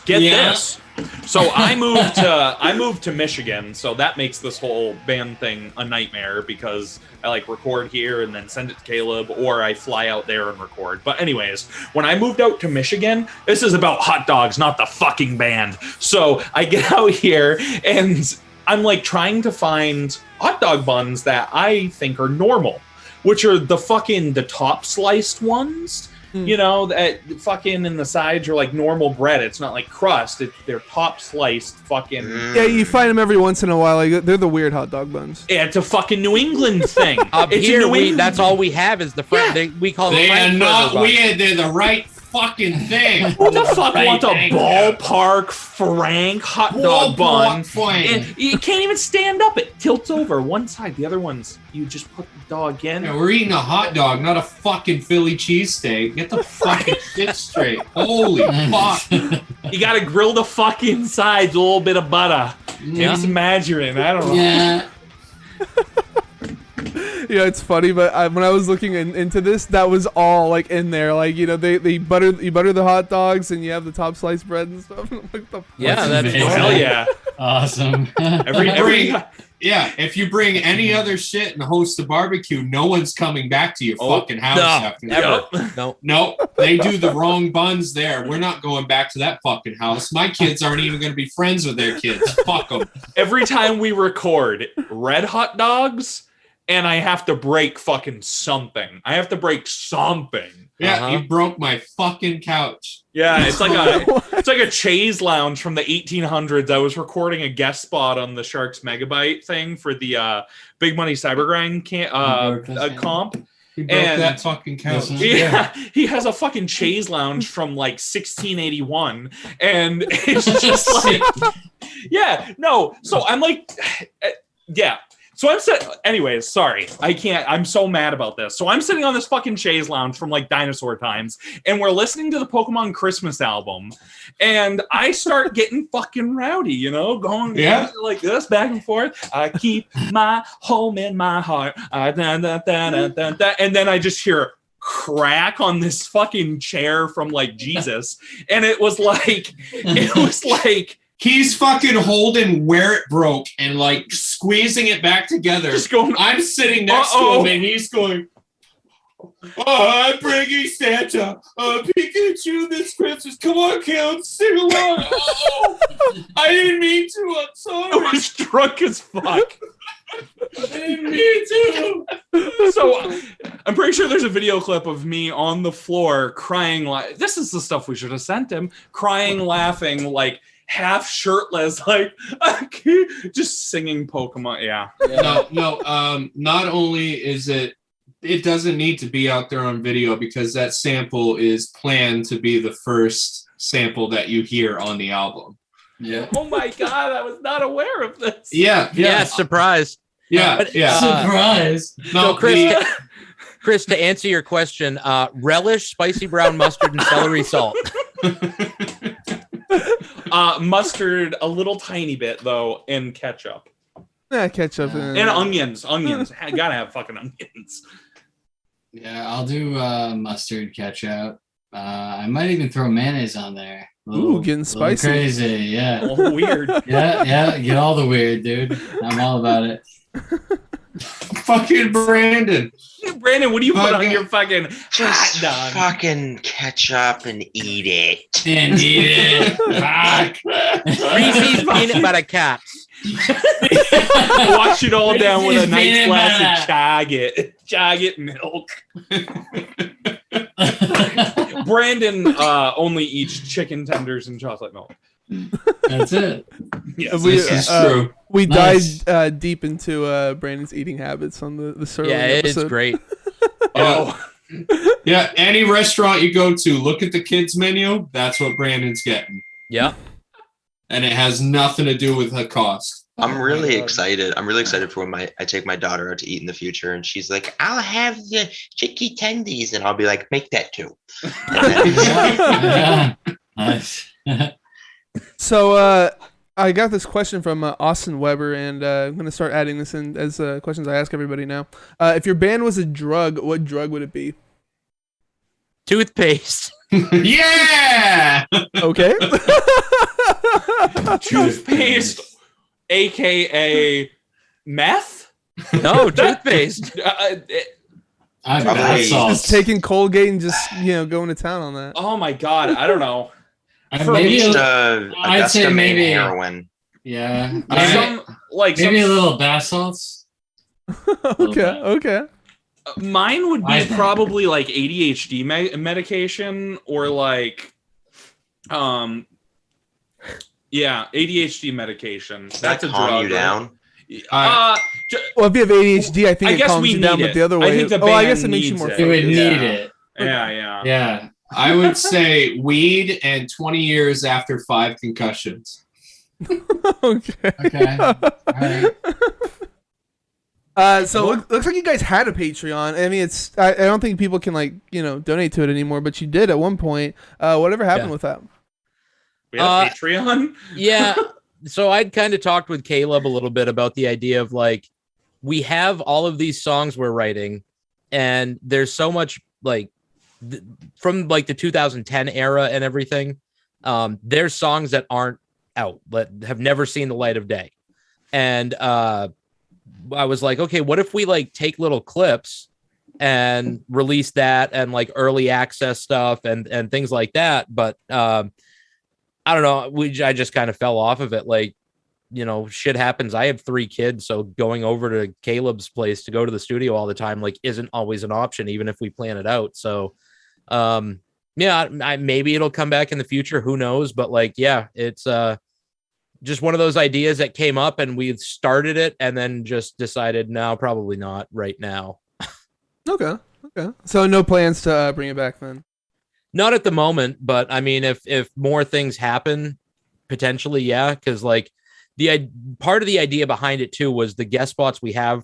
get Yeah. this. So I moved to Michigan, so that makes this whole band thing a nightmare because I like record here and then send it to Caleb, or I fly out there and record. But anyways, when I moved out to Michigan, this is about hot dogs, not the fucking band. So I get out here and I'm like trying to find hot dog buns that I think are normal, which are the top sliced ones. You know, that fucking in the sides are like normal bread. It's not like crust. They're top sliced fucking. Yeah, you find them every once in a while. Like, they're the weird hot dog buns. Yeah, it's a fucking New England thing. Up It's a here, New England. that's all we have is the Frank. We call them They are Frankfurter not buns. weird. They're the right fucking thing. Who the fuck Right, wants a thank you. ballpark Frank hot dog bun? Frank. And you can't even stand up. It tilts over one side. The other one's you just put the dog in. Yeah, we're eating a hot dog, not a fucking Philly cheesesteak. Get the fucking shit straight. Holy fuck. You gotta grill the fucking sides, a little bit of butter, maybe some margarine. I don't know. Yeah. Yeah, it's funny, but when I was looking into this, that was all like in there. Like, you know, you butter the hot dogs and you have the top sliced bread and stuff. Like, the Yeah, that's amazing. Hell yeah. Awesome. Every Yeah, if you bring any other shit and host a barbecue, no one's coming back to your Oh, fucking house no, after that. never. No. No, they do the wrong buns there. We're not going back to that fucking house. My kids aren't even going to be friends with their kids. Fuck them. every time we record red hot dogs, and I have to break fucking something. I have to break something. Yeah, Uh-huh. you broke my fucking couch. Yeah, it's like a chaise lounge from the 1800s. I was recording a guest spot on the Sharks Megabyte thing for the Big Money Cybergrind comp. You broke And- that fucking couch. Listen. Yeah, he has a fucking chaise lounge from like 1681, and it's just like, yeah, no. So I'm like, yeah. So I'm anyways, sorry. I'm so mad about this. So I'm sitting on this fucking chaise lounge from like dinosaur times, and we're listening to the Pokemon Christmas album, and I start getting fucking rowdy, you know, going like this back and forth. I keep my home in my heart. And then I just hear crack on this fucking chair from like Jesus. And it was like, He's fucking holding where it broke and like squeezing it back together. just going, I'm sitting next to him and he's going, "Oh, I'm bringing Santa, Pikachu this Christmas. Come on, Caleb, sing along." Oh, I didn't mean to. I'm I sorry. was drunk as fuck. I didn't mean to. So I'm pretty sure there's a video clip of me on the floor crying. Like, this is the stuff we should have sent him. Crying, laughing, like half shirtless, like just singing Pokemon. Yeah. No. Not only is it doesn't need to be out there on video because that sample is planned to be the first sample that you hear on the album. Yeah. Oh my God, I was not aware of this. Yeah, surprise. Yeah. Surprise. No, So, Chris, to answer your question, relish spicy brown mustard and celery salt. Mustard a little tiny bit though, and ketchup Yeah, ketchup and onions. I gotta have fucking onions. Yeah, I'll do mustard, ketchup. I might even throw mayonnaise on there. Ooh, getting little spicy. crazy, yeah. Oh, weird. Yeah, get all the weird, dude. I'm all about it. fucking Brandon. Brandon, what do you put on your fucking Just hot dog? fucking ketchup and eat it. And eat it. Fuck. Reese's peanut butter cups. Wash it all down with a Reese's nice peanut glass butter. of Chagget milk. Brandon only eats chicken tenders and chocolate milk. That's it. Yes. This is true. We Nice. dive deep into Brandon's eating habits on the Sterling Yeah, it's episode. great. Oh, Yeah, any restaurant you go to, look at the kids menu. That's what Brandon's getting, Yeah. and it has nothing to do with the cost. I'm Oh my really God. excited. I'm really excited for when I take my daughter out to eat in the future, and she's like, "I'll have the chicky tendies," and I'll be like, "Make that too." And then- Yeah. Nice. So I got this question from Austin Weber, and I'm going to start adding this in as questions I ask everybody now. If your band was a drug, what drug would it be? Toothpaste. Yeah. Okay. toothpaste, aka meth. No, toothpaste. I've Probably got just sauce. Just taking Colgate and just, going to town on that. Oh my God, I don't know. And for maybe Just a, a I'd say Augusta Maine maybe- heroin. yeah. Maybe Maybe a little bath salts. Okay. Mine would be I- probably like ADHD medication or like, yeah, ADHD medication. Does That's that a calm drug. you down? Well, if you have ADHD, I think I it guess calms we you down, need but it. the other I way. think the I band guess it makes you needs more it. You would focused. Yeah. need it. Yeah. Yeah. I would say weed and 20 years after 5 concussions. Okay. Okay. All right. So looks like you guys had a Patreon. I mean, I don't think people can donate to it anymore, but you did at one point. Whatever happened with that? We have Patreon. Yeah. So I'd kind of talked with Caleb a little bit about the idea of like, we have all of these songs we're writing, and there's so much like from like the 2010 era and everything. There's songs that aren't out, that have never seen the light of day. And I was like, okay, what if we like take little clips and release that and like early access stuff and things like that. But I don't know. I just kind of fell off of it. Like, shit happens. I have 3 kids, so going over to Caleb's place to go to the studio all the time, like, isn't always an option, even if we plan it out. So, yeah, maybe it'll come back in the future. Who knows? But like, yeah, it's just one of those ideas that came up, and we started it, and then just decided, no, probably not right now. Okay. So no plans to bring it back then. Not at the moment, but I mean, if more things happen, potentially, yeah. Because like the part of the idea behind it too was the guest spots we have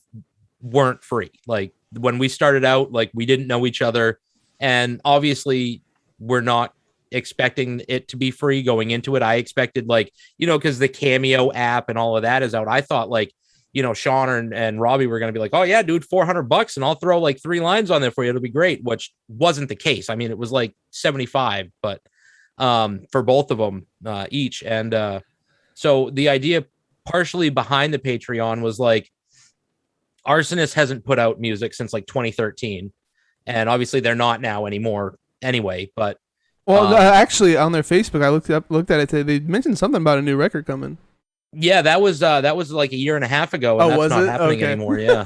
weren't free. Like when we started out, like we didn't know each other, and obviously we're not expecting it to be free going into it. I expected like, because the Cameo app and all of that is out. I thought like, Sean and Robbie were going to be like, oh yeah, dude, $400 and I'll throw like 3 lines on there for you. It'll be great. Which wasn't the case. I mean, it was like 75, but for both of them each. And so the idea partially behind the Patreon was like, Arsonist hasn't put out music since like 2013. And obviously they're not now anymore anyway, but actually on their Facebook, I looked at it today. They mentioned something about a new record coming. Yeah, that was like a year and a half ago, and that's not happening anymore. Yeah.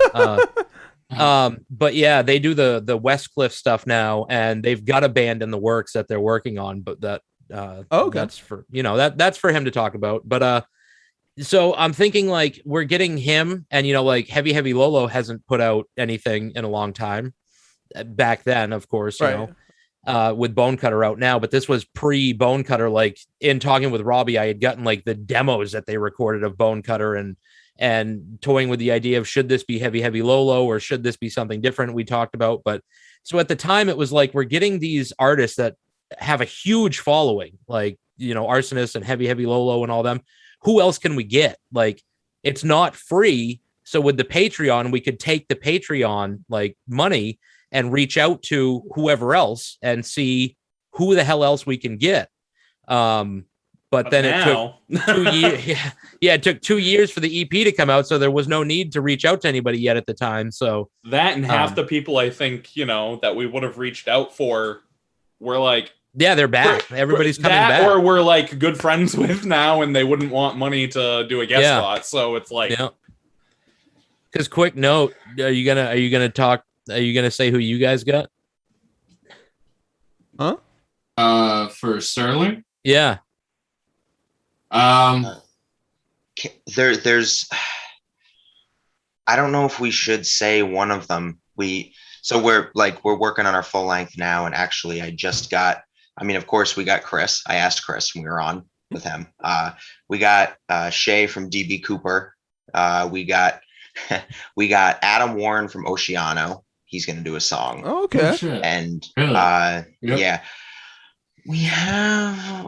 But yeah, they do the Westcliff stuff now, and they've got a band in the works that they're working on, but that's for that's for him to talk about. But so I'm thinking like we're getting him, and like Heavy Lolo hasn't put out anything in a long time. Back then, of course, with Bonecutter out now, but this was pre Bonecutter. Like in talking with Robbie, I had gotten like the demos that they recorded of Bonecutter and toying with the idea of should this be Heavy Lolo or should this be something different we talked about. But so at the time it was like, we're getting these artists that have a huge following, like, Arsonist and Heavy Lolo and all them. Who else can we get? Like, it's not free. So with the Patreon, we could take the Patreon like money and reach out to whoever else and see who the hell else we can get. But then it took 2 years. Yeah, it took 2 years for the EP to come out, so there was no need to reach out to anybody yet at the time. So that and half the people I think that we would have reached out for were like, yeah, they're back. Everybody's coming back, or we're like good friends with now, and they wouldn't want money to do a guest spot. So it's like, Because quick note, are you gonna talk? Are you gonna say who you guys got? Huh? For Sterling? Yeah. There's I don't know if we should say one of them. We're working on our full length now, and actually of course we got Chris. I asked Chris when we were on with him. We got Shay from DB Cooper. We got Adam Warren from Oceano. He's going to do a song. Oh, okay. And really? Yeah, we have.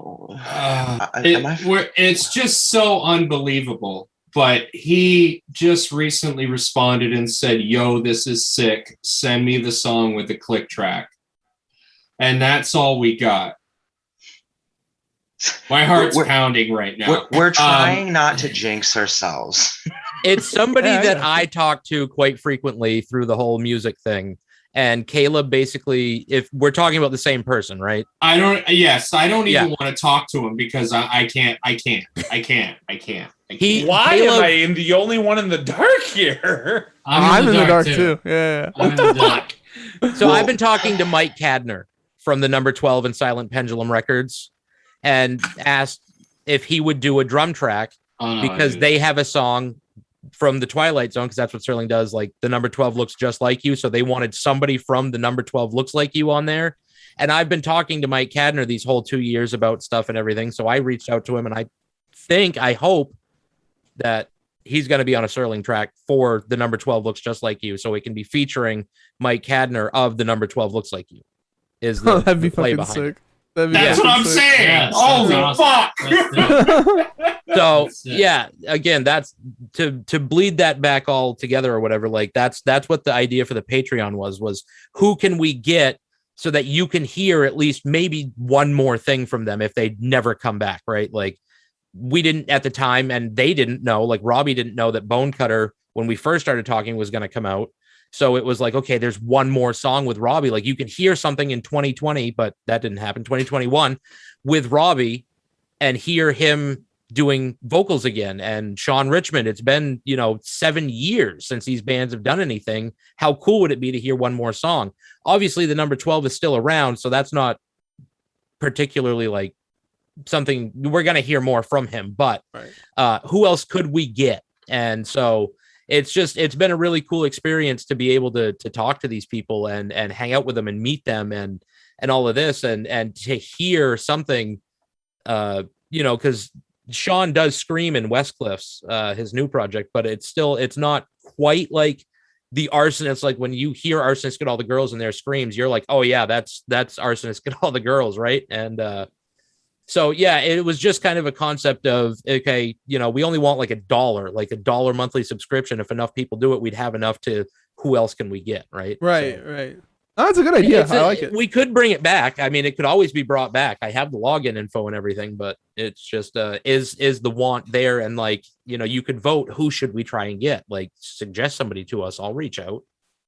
It's just so unbelievable. But he just recently responded and said, "Yo, this is sick. Send me the song with the click track." And that's all we got. My heart's pounding right now. We're trying not to jinx ourselves. It's somebody that I talk to quite frequently through the whole music thing. And Caleb, basically, if we're talking about the same person, right? I don't even want to talk to him because I can't. Why am I the only one in the dark here? I'm in the dark too. Yeah. What the fuck? So I've been talking to Mike Cadner from the number 12 and Silent Pendulum Records and asked if he would do a drum track because they have a song from the Twilight Zone, because that's what Sterling does. Like the number 12 looks just like you. So they wanted somebody from the number 12 looks like you on there. And I've been talking to Mike Cadner these whole 2 years about stuff and everything. So I reached out to him, and I hope that he's going to be on a Sterling track for the number 12 Looks Just Like You. So it can be featuring Mike Cadner of the number 12 Looks Like You. Is the, That'd be the play fucking behind sick. That'd be That's fucking what I'm sick. saying. Yes, Holy that's fuck! it. So That's it. yeah, again, that's to bleed that back all together or whatever. Like that's what the idea for the Patreon was who can we get so that you can hear at least maybe one more thing from them if they never come back, right? Like we didn't at the time, and they didn't know, like Robbie didn't know that Bone Cutter, when we first started talking, was going to come out. So it was like, okay, there's one more song with Robbie. Like you can hear something in 2020, but that didn't happen. 2021 with Robbie and hear him doing vocals again. And Sean Richmond, it's been, 7 years since these bands have done anything. How cool would it be to hear one more song? Obviously the number 12 is still around, so that's not particularly like something we're going to hear more from him, but Right. Who else could we get? And so it's been a really cool experience to be able to talk to these people and hang out with them and meet them and all of this and to hear something, because Sean does scream in Westcliff's, his new project, but it's not quite like the Arsonist. Like when you hear Arsonist Get All the Girls and their screams, you're like, oh yeah, that's Arsonist Get All the Girls, right? And so yeah, it was just kind of a concept of, okay, we only want like $1 monthly subscription. If enough people do it, we'd have enough to who else can we get, right? Right, So, right. Oh, that's a good idea. I like it. We could bring it back. I mean, it could always be brought back. I have the login info and everything, but it's just is the want there? And like, you could vote. Who should we try and get? Like, suggest somebody to us. I'll reach out.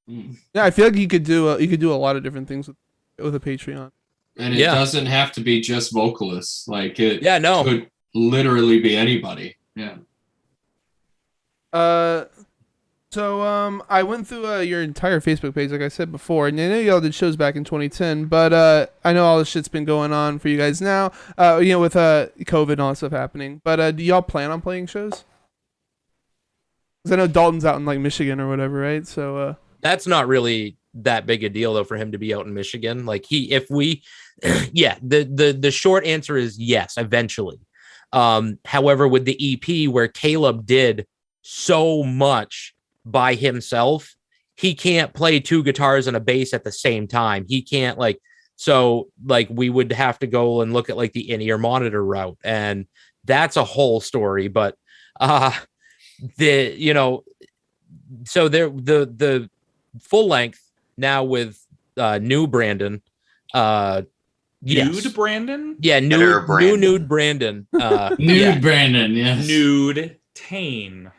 Yeah, I feel like you could do a lot of different things with a Patreon. And it doesn't have to be just vocalists. Like it could literally be anybody. Yeah. So I went through your entire Facebook page, like I said before, and I know y'all did shows back in 2010, but I know all this shit's been going on for you guys now, with COVID and all that stuff happening. But do y'all plan on playing shows? Because I know Dalton's out in like Michigan or whatever, right? So that's not really that big a deal though for him to be out in Michigan. Like the short answer is yes, eventually. However, with the EP where Caleb did so much by himself, he can't play two guitars and a bass at the same time. He can't we would have to go and look at like the in-ear monitor route, and that's a whole story. But the full length now with new Brandon, Nude Brandon? Yeah, nude Brandon. Nude Brandon, yes. Nude Tane.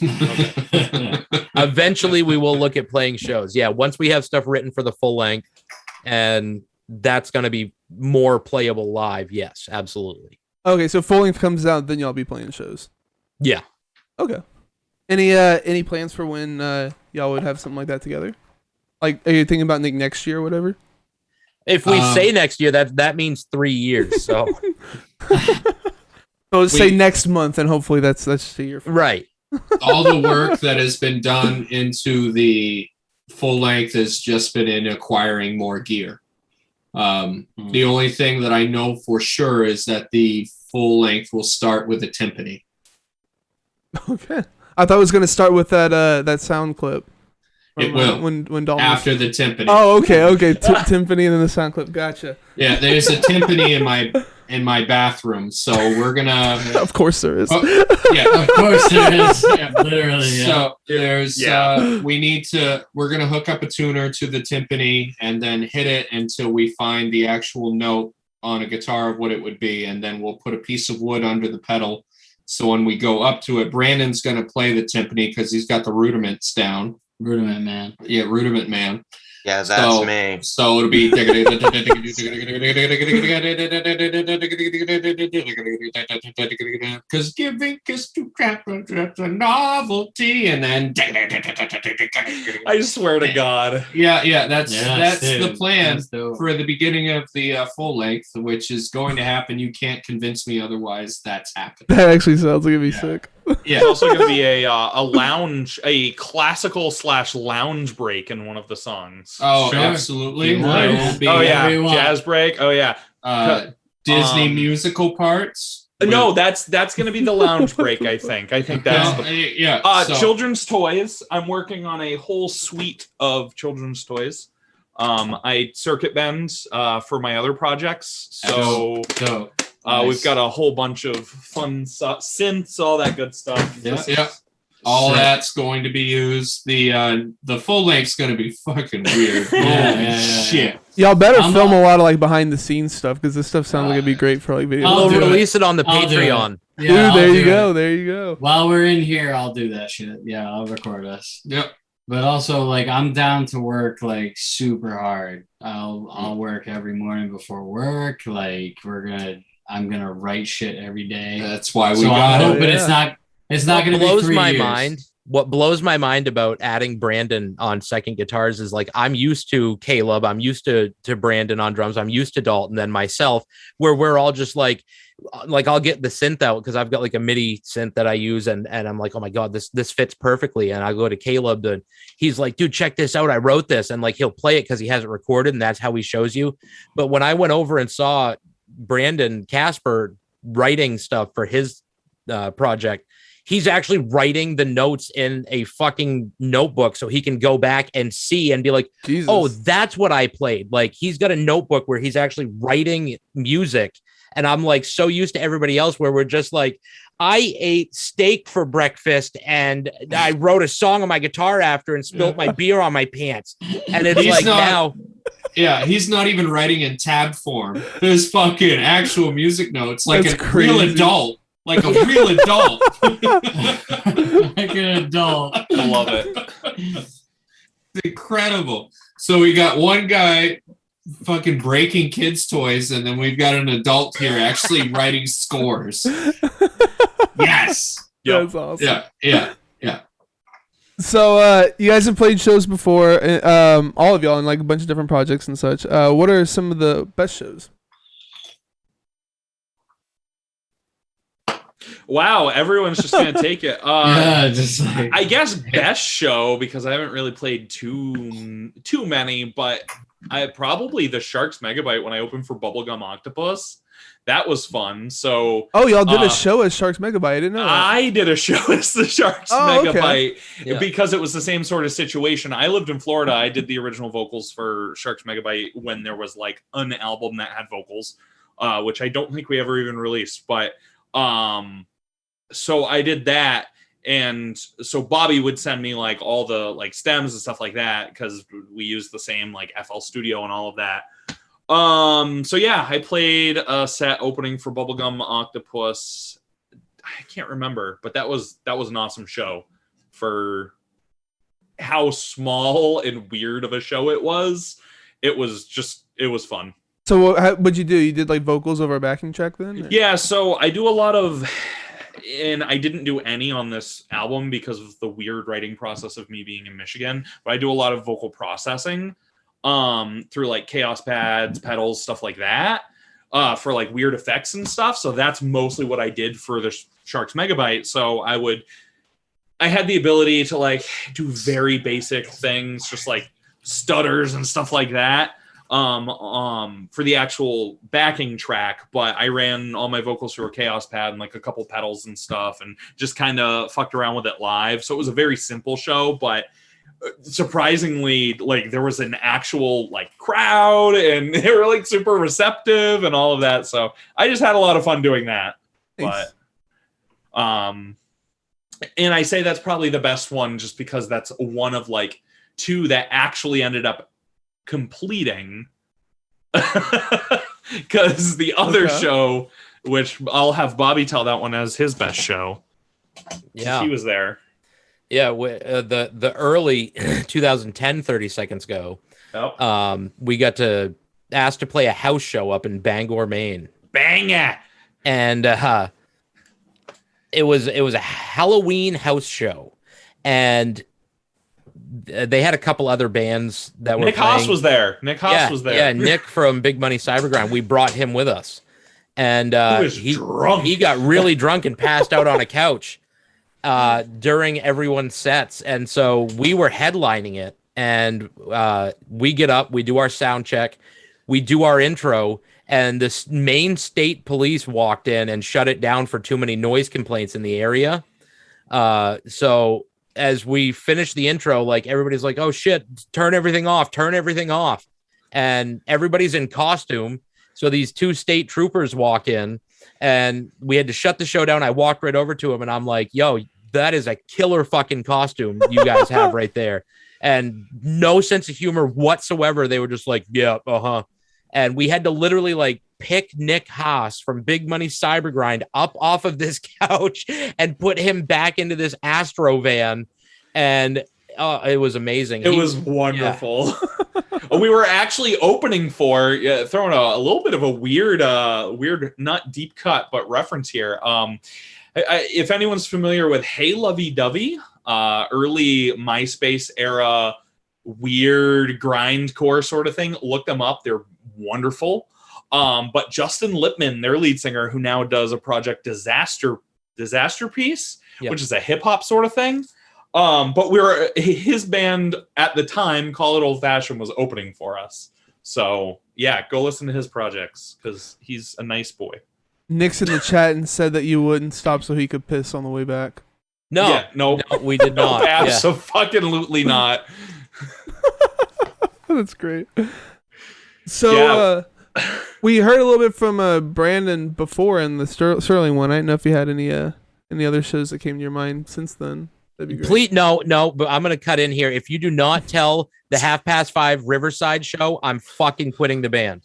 Okay. Eventually we will look at playing shows. Yeah, once we have stuff written for the full length, and that's going to be more playable live. Yes, absolutely. okay, so full length comes out, then y'all be playing shows. Yeah. Okay. Any plans for when y'all would have something like that together? Like, are you thinking about next year or whatever? If we say next year, that means 3 years. So, so say next month, and hopefully that's the year. Right. All the work that has been done into the full length has just been in acquiring more gear. The only thing that I know for sure is that the full length will start with a timpani. Okay. I thought it was going to start with that sound clip. It will. When Dalton after the timpani. Oh, okay. Timpani and then the sound clip. Gotcha. Yeah, there's a timpani in my bathroom, so we're gonna. Of course there is. Yeah, of course there is. Yeah, literally. Yeah. So there's we're gonna hook up a tuner to the timpani and then hit it until we find the actual note on a guitar of what it would be, and then we'll put a piece of wood under the pedal. So when we go up to it, Brandon's gonna play the timpani because he's got the rudiments down. Rudiment man. Yeah, Rudiment man. Yeah, that's me. So it'll be because giving is to crap a novelty, and then I swear to God. Yeah, that's the plan That's dope. for the beginning of the full length, which is going to happen. You can't convince me otherwise. That's happening. That actually sounds like it'd be sick. There's also going to be a classical / lounge break in one of the songs. Oh, Sure. absolutely. Keep I it. will be, Oh yeah, Whatever you want. jazz break. Oh yeah. Disney Um, musical parts. No, that's going to be the lounge break. I think that's Well, the yeah. So, children's toys. I'm working on a whole suite of children's toys. I circuit bend for my other projects. So dope. we've got a whole bunch of fun synths, all that good stuff. Yeah. All that's going to be used. The full length's going to be fucking weird. Holy shit. Y'all better I'm film not- a lot of like behind the scenes stuff because this stuff sounds like it'd be great for like video. I'll We'll do it. release it on the I'll do it. Patreon. Dude, Yeah, I'll there you do go. it. There you go. While we're in here, I'll do that shit. Yeah, I'll record us. Yep. But also, like, I'm down to work like super hard. I'll work every morning before work. Like, I'm gonna write shit every day. That's why we So got I'm it. hoping Yeah. it's not gonna be blows 3 my years. mind. What blows my mind about adding Brandon on second guitars is like I'm used to Caleb, I'm used to Brandon on drums, I'm used to Dalton, then myself, where we're all just like I'll get the synth out because I've got like a MIDI synth that I use, and I'm like, oh my god, this fits perfectly. And I go to Caleb, and he's like, dude, check this out, I wrote this, and like he'll play it because he has it recorded, and that's how he shows you. But when I went over and saw Brandon Casper writing stuff for his project, he's actually writing the notes in a fucking notebook so he can go back and see and be like, Jesus. oh, that's what I played. Like he's got a notebook where he's actually writing music. And I'm like so used to everybody else where we're just like, I ate steak for breakfast and I wrote a song on my guitar after and spilled my beer on my pants. And it's He's like not- now. Yeah, he's not even writing in tab form. There's fucking actual music notes, like That's a real crazy. adult. Like a real adult. Like an adult. I love it. It's incredible. So we got one guy fucking breaking kids' toys, and then we've got an adult here actually writing scores. Yes. That's awesome. Yeah. So you guys have played shows before, all of y'all in like a bunch of different projects and such. What are some of the best shows? Wow, everyone's just gonna take it. Yeah, just like I guess best show because I haven't really played too many, but I probably the Sharks Megabyte when I opened for Bubblegum Octopus. That was fun. So Oh, y'all did a show as Sharks Megabyte. I didn't know that. I did a show as the Sharks Oh, okay. Megabyte Yeah. because it was the same sort of situation. I lived in Florida. I did the original vocals for Sharks Megabyte when there was like an album that had vocals, which I don't think we ever even released. But so I did that. And so Bobby would send me like all the like stems and stuff like that because we use the same like FL Studio and all of that. So yeah, I played a set opening for Bubblegum Octopus. I can't remember, but that was an awesome show for how small and weird of a show it was. It was fun. So what'd you do? You did like vocals over a backing track then? Yeah, so I do a lot of, and I didn't do any on this album because of the weird writing process of me being in Michigan, but I do a lot of vocal processing through like Chaos pads, pedals, stuff like that, for like weird effects and stuff. So that's mostly what I did for the Sharks Megabyte. So I had the ability to like do very basic things, just like stutters and stuff like that. For the actual backing track, but I ran all my vocals through a Chaos pad and like a couple pedals and stuff and just kind of fucked around with it live. So it was a very simple show, but surprisingly, like there was an actual like crowd and they were like super receptive and all of that. So I just had a lot of fun doing that. Nice. But and I say that's probably the best one just because that's one of like two that actually ended up completing because the other show, which I'll have Bobby tell that one as his best show. Yeah. He was there. Yeah, the early 2010 30 Seconds Go, Yep. we got asked to play a house show up in Bangor, Maine. Bang it. And it was a Halloween house show. And they had a couple other bands that were Nick Haas playing. was there. Nick Haas was there. Yeah, Nick from Big Money Cyberground. We brought him with us. And He was drunk. He got really drunk and passed out on a couch. during everyone's sets. And so we were headlining it, and we get up, we do our sound check, we do our intro, and this Maine State Police walked in and shut it down for too many noise complaints in the area. So as we finished the intro, like everybody's like, oh shit, turn everything off. And everybody's in costume. So these two state troopers walk in, and we had to shut the show down. I walked right over to him, and I'm like, yo, that is a killer fucking costume you guys have right there. And no sense of humor whatsoever. They were just like, yeah, and we had to literally like pick Nick Haas from Big Money Cybergrind up off of this couch and put him back into this Astro van. And it was amazing. It was wonderful. Yeah. We were actually opening for throwing a little bit of a weird, not deep cut, but reference here. If anyone's familiar with Hey Lovey Dovey, early MySpace era, weird grindcore sort of thing, look them up. They're wonderful. But Justin Lipman, their lead singer, who now does a project Disaster Piece, which is a hip hop sort of thing. But his band at the time, Call It Old Fashioned, was opening for us. So yeah, go listen to his projects because he's a nice boy. Nick's in the chat and said that you wouldn't stop so he could piss on the way back. No, we did not. Absolutely not. That's great. So we heard a little bit from Brandon before in the Sterling one. I didn't know if you had any other shows that came to your mind since then. That'd be great. Please, no, but I'm going to cut in here. If you do not tell the 5:30 Riverside show, I'm fucking quitting the band.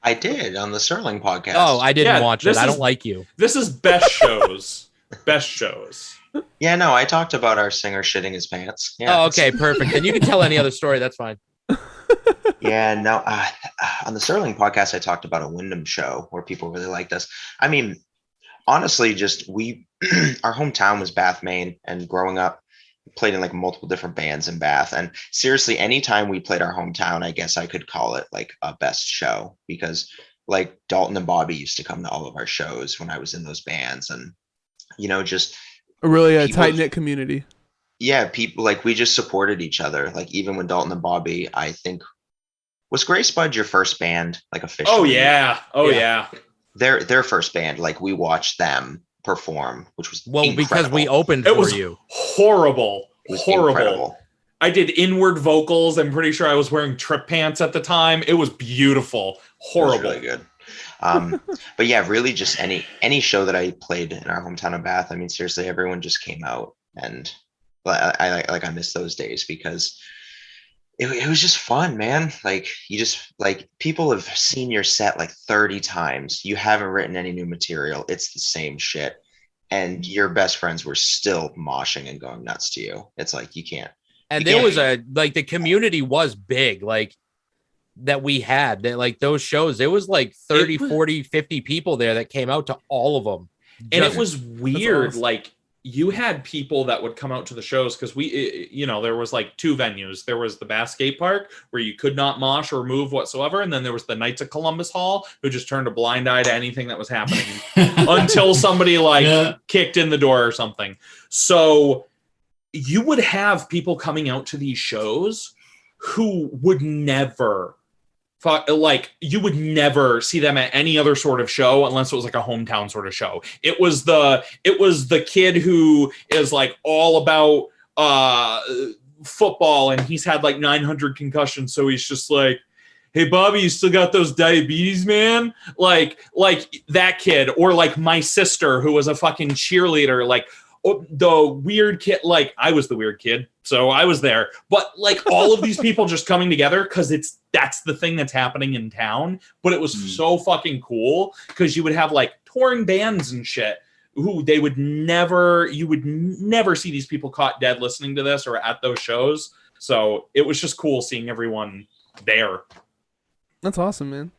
I did on the Sterling podcast. Oh, I didn't watch it. I don't like you. This is best shows. Best shows. Yeah, no, I talked about our singer shitting his pants. Yeah, oh, okay, perfect. And you can tell any other story. That's fine. Yeah, no, on the Sterling podcast, I talked about a Wyndham show where people really liked us. I mean, honestly, just our hometown was Bath, Maine, and growing up, played in like multiple different bands in Bath. And seriously, anytime we played our hometown, I guess I could call it like a best show because like Dalton and Bobby used to come to all of our shows when I was in those bands, and just a really tight-knit community. Yeah, people like we just supported each other. Like even when Dalton and Bobby, I think, was Grace Bud your first band, like officially? Oh yeah. Their first band, like we watched them perform, which was incredible. Because we opened for you. Horrible. It was incredible. I did inward vocals. I'm pretty sure I was wearing trip pants at the time. It was beautiful. Horrible. It was really good. But yeah, really just any show that I played in our hometown of Bath. I mean, seriously, everyone just came out, and I miss those days because it was just fun, man. Like you just like people have seen your set like 30 times. You haven't written any new material. It's the same shit. And your best friends were still moshing and going nuts to you. It's like you can't. And there was the community was big, like that we had that like those shows. There was like 30, 40, 50 people there that came out to all of them. And it was weird. Awesome. Like you had people that would come out to the shows because there was like two venues. There was the Bath Skate Park where you could not mosh or move whatsoever. And then there was the Knights of Columbus Hall who just turned a blind eye to anything that was happening until somebody kicked in the door or something. So you would have people coming out to these shows who would never you would never see them at any other sort of show unless it was like a hometown sort of show. It was the kid who is like all about football and he's had like 900 concussions, so he's just like, hey Bobby, you still got those diabetes, man? Like that kid. Or like my sister who was a fucking cheerleader, like the weird kid. Like I was the weird kid, so I was there, but like all of these people just coming together because that's the thing that's happening in town. But it was so fucking cool because you would have like touring bands and shit who you would never see these people caught dead listening to this or at those shows. So it was just cool seeing everyone there. That's awesome, man.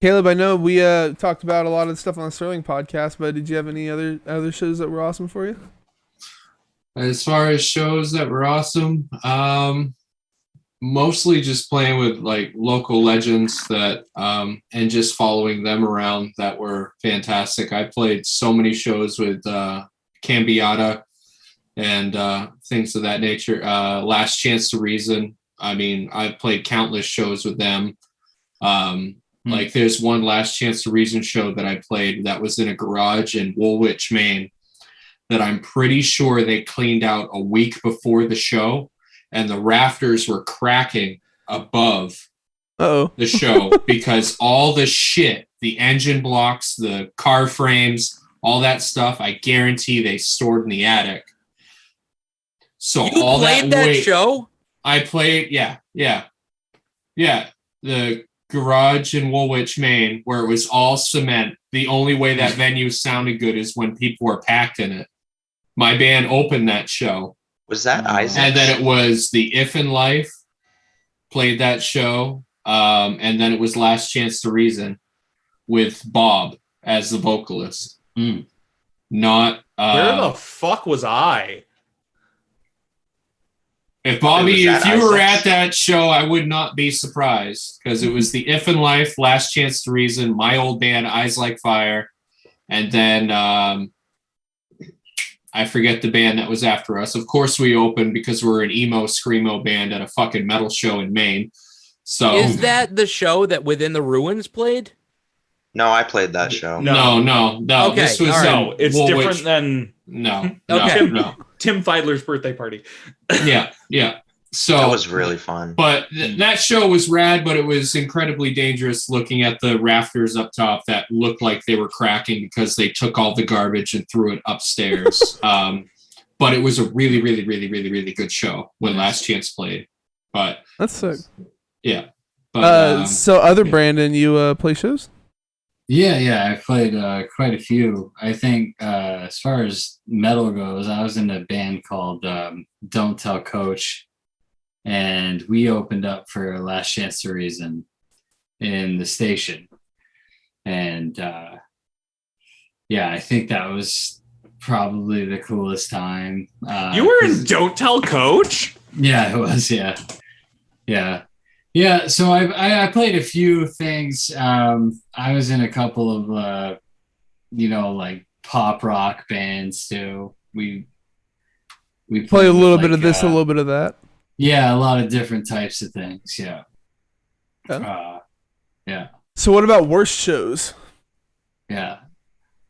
Caleb, I know we talked about a lot of the stuff on the Sterling podcast, but did you have any other shows that were awesome for you? As far as shows that were awesome, mostly just playing with like local legends that and just following them around that were fantastic. I played so many shows with Cambiata and things of that nature. Last Chance to Reason. I mean, I've played countless shows with them. Like there's one Last Chance to Reason show that I played that was in a garage in Woolwich, Maine, that I'm pretty sure they cleaned out a week before the show, and the rafters were cracking above the show because all the shit, the engine blocks, the car frames, all that stuff, I guarantee they stored in the attic. So You all played that that weight, show? I played, yeah. The garage in Woolwich, Maine, where it was all cement. The only way that venue sounded good is when people were packed in it. My band opened that show. Was that Isaac? And then it was the If in Life played that show. And then it was Last Chance to Reason with Bob as the vocalist. Not Where the fuck was I? If Bobby, if you were Isaac's? at that show, I would not be surprised because it was the If in Life, Last Chance to Reason, my old band, Eyes Like Fire, and then I forget the band that was after us. Of course, we opened because we're an emo screamo band at a fucking metal show in Maine. So Is that the show that Within the Ruins played? No, I played that show. No. Okay, This was all right. No, it's Woolwich. different than No. Okay. No. Tim Feidler's birthday party. Yeah. So That was really fun. But that show was rad, but it was incredibly dangerous looking at the rafters up top that looked like they were cracking because they took all the garbage and threw it upstairs. But it was a really, really, really, really, really good show when Last Chance played. But That's sick. yeah. But, So other Brandon, you play shows? Yeah, I played quite a few. I think as far as metal goes, I was in a band called Don't Tell Coach, and we opened up for Last Chance to Reason in the station. And I think that was probably the coolest time. You were in Don't Tell Coach? Yeah, it was. Yeah. So I played a few things. I was in a couple of, like pop rock bands too. We Play a little bit like, of this, a little bit of that. Yeah, a lot of different types of things. Yeah. Okay. Yeah. So what about worst shows? Yeah.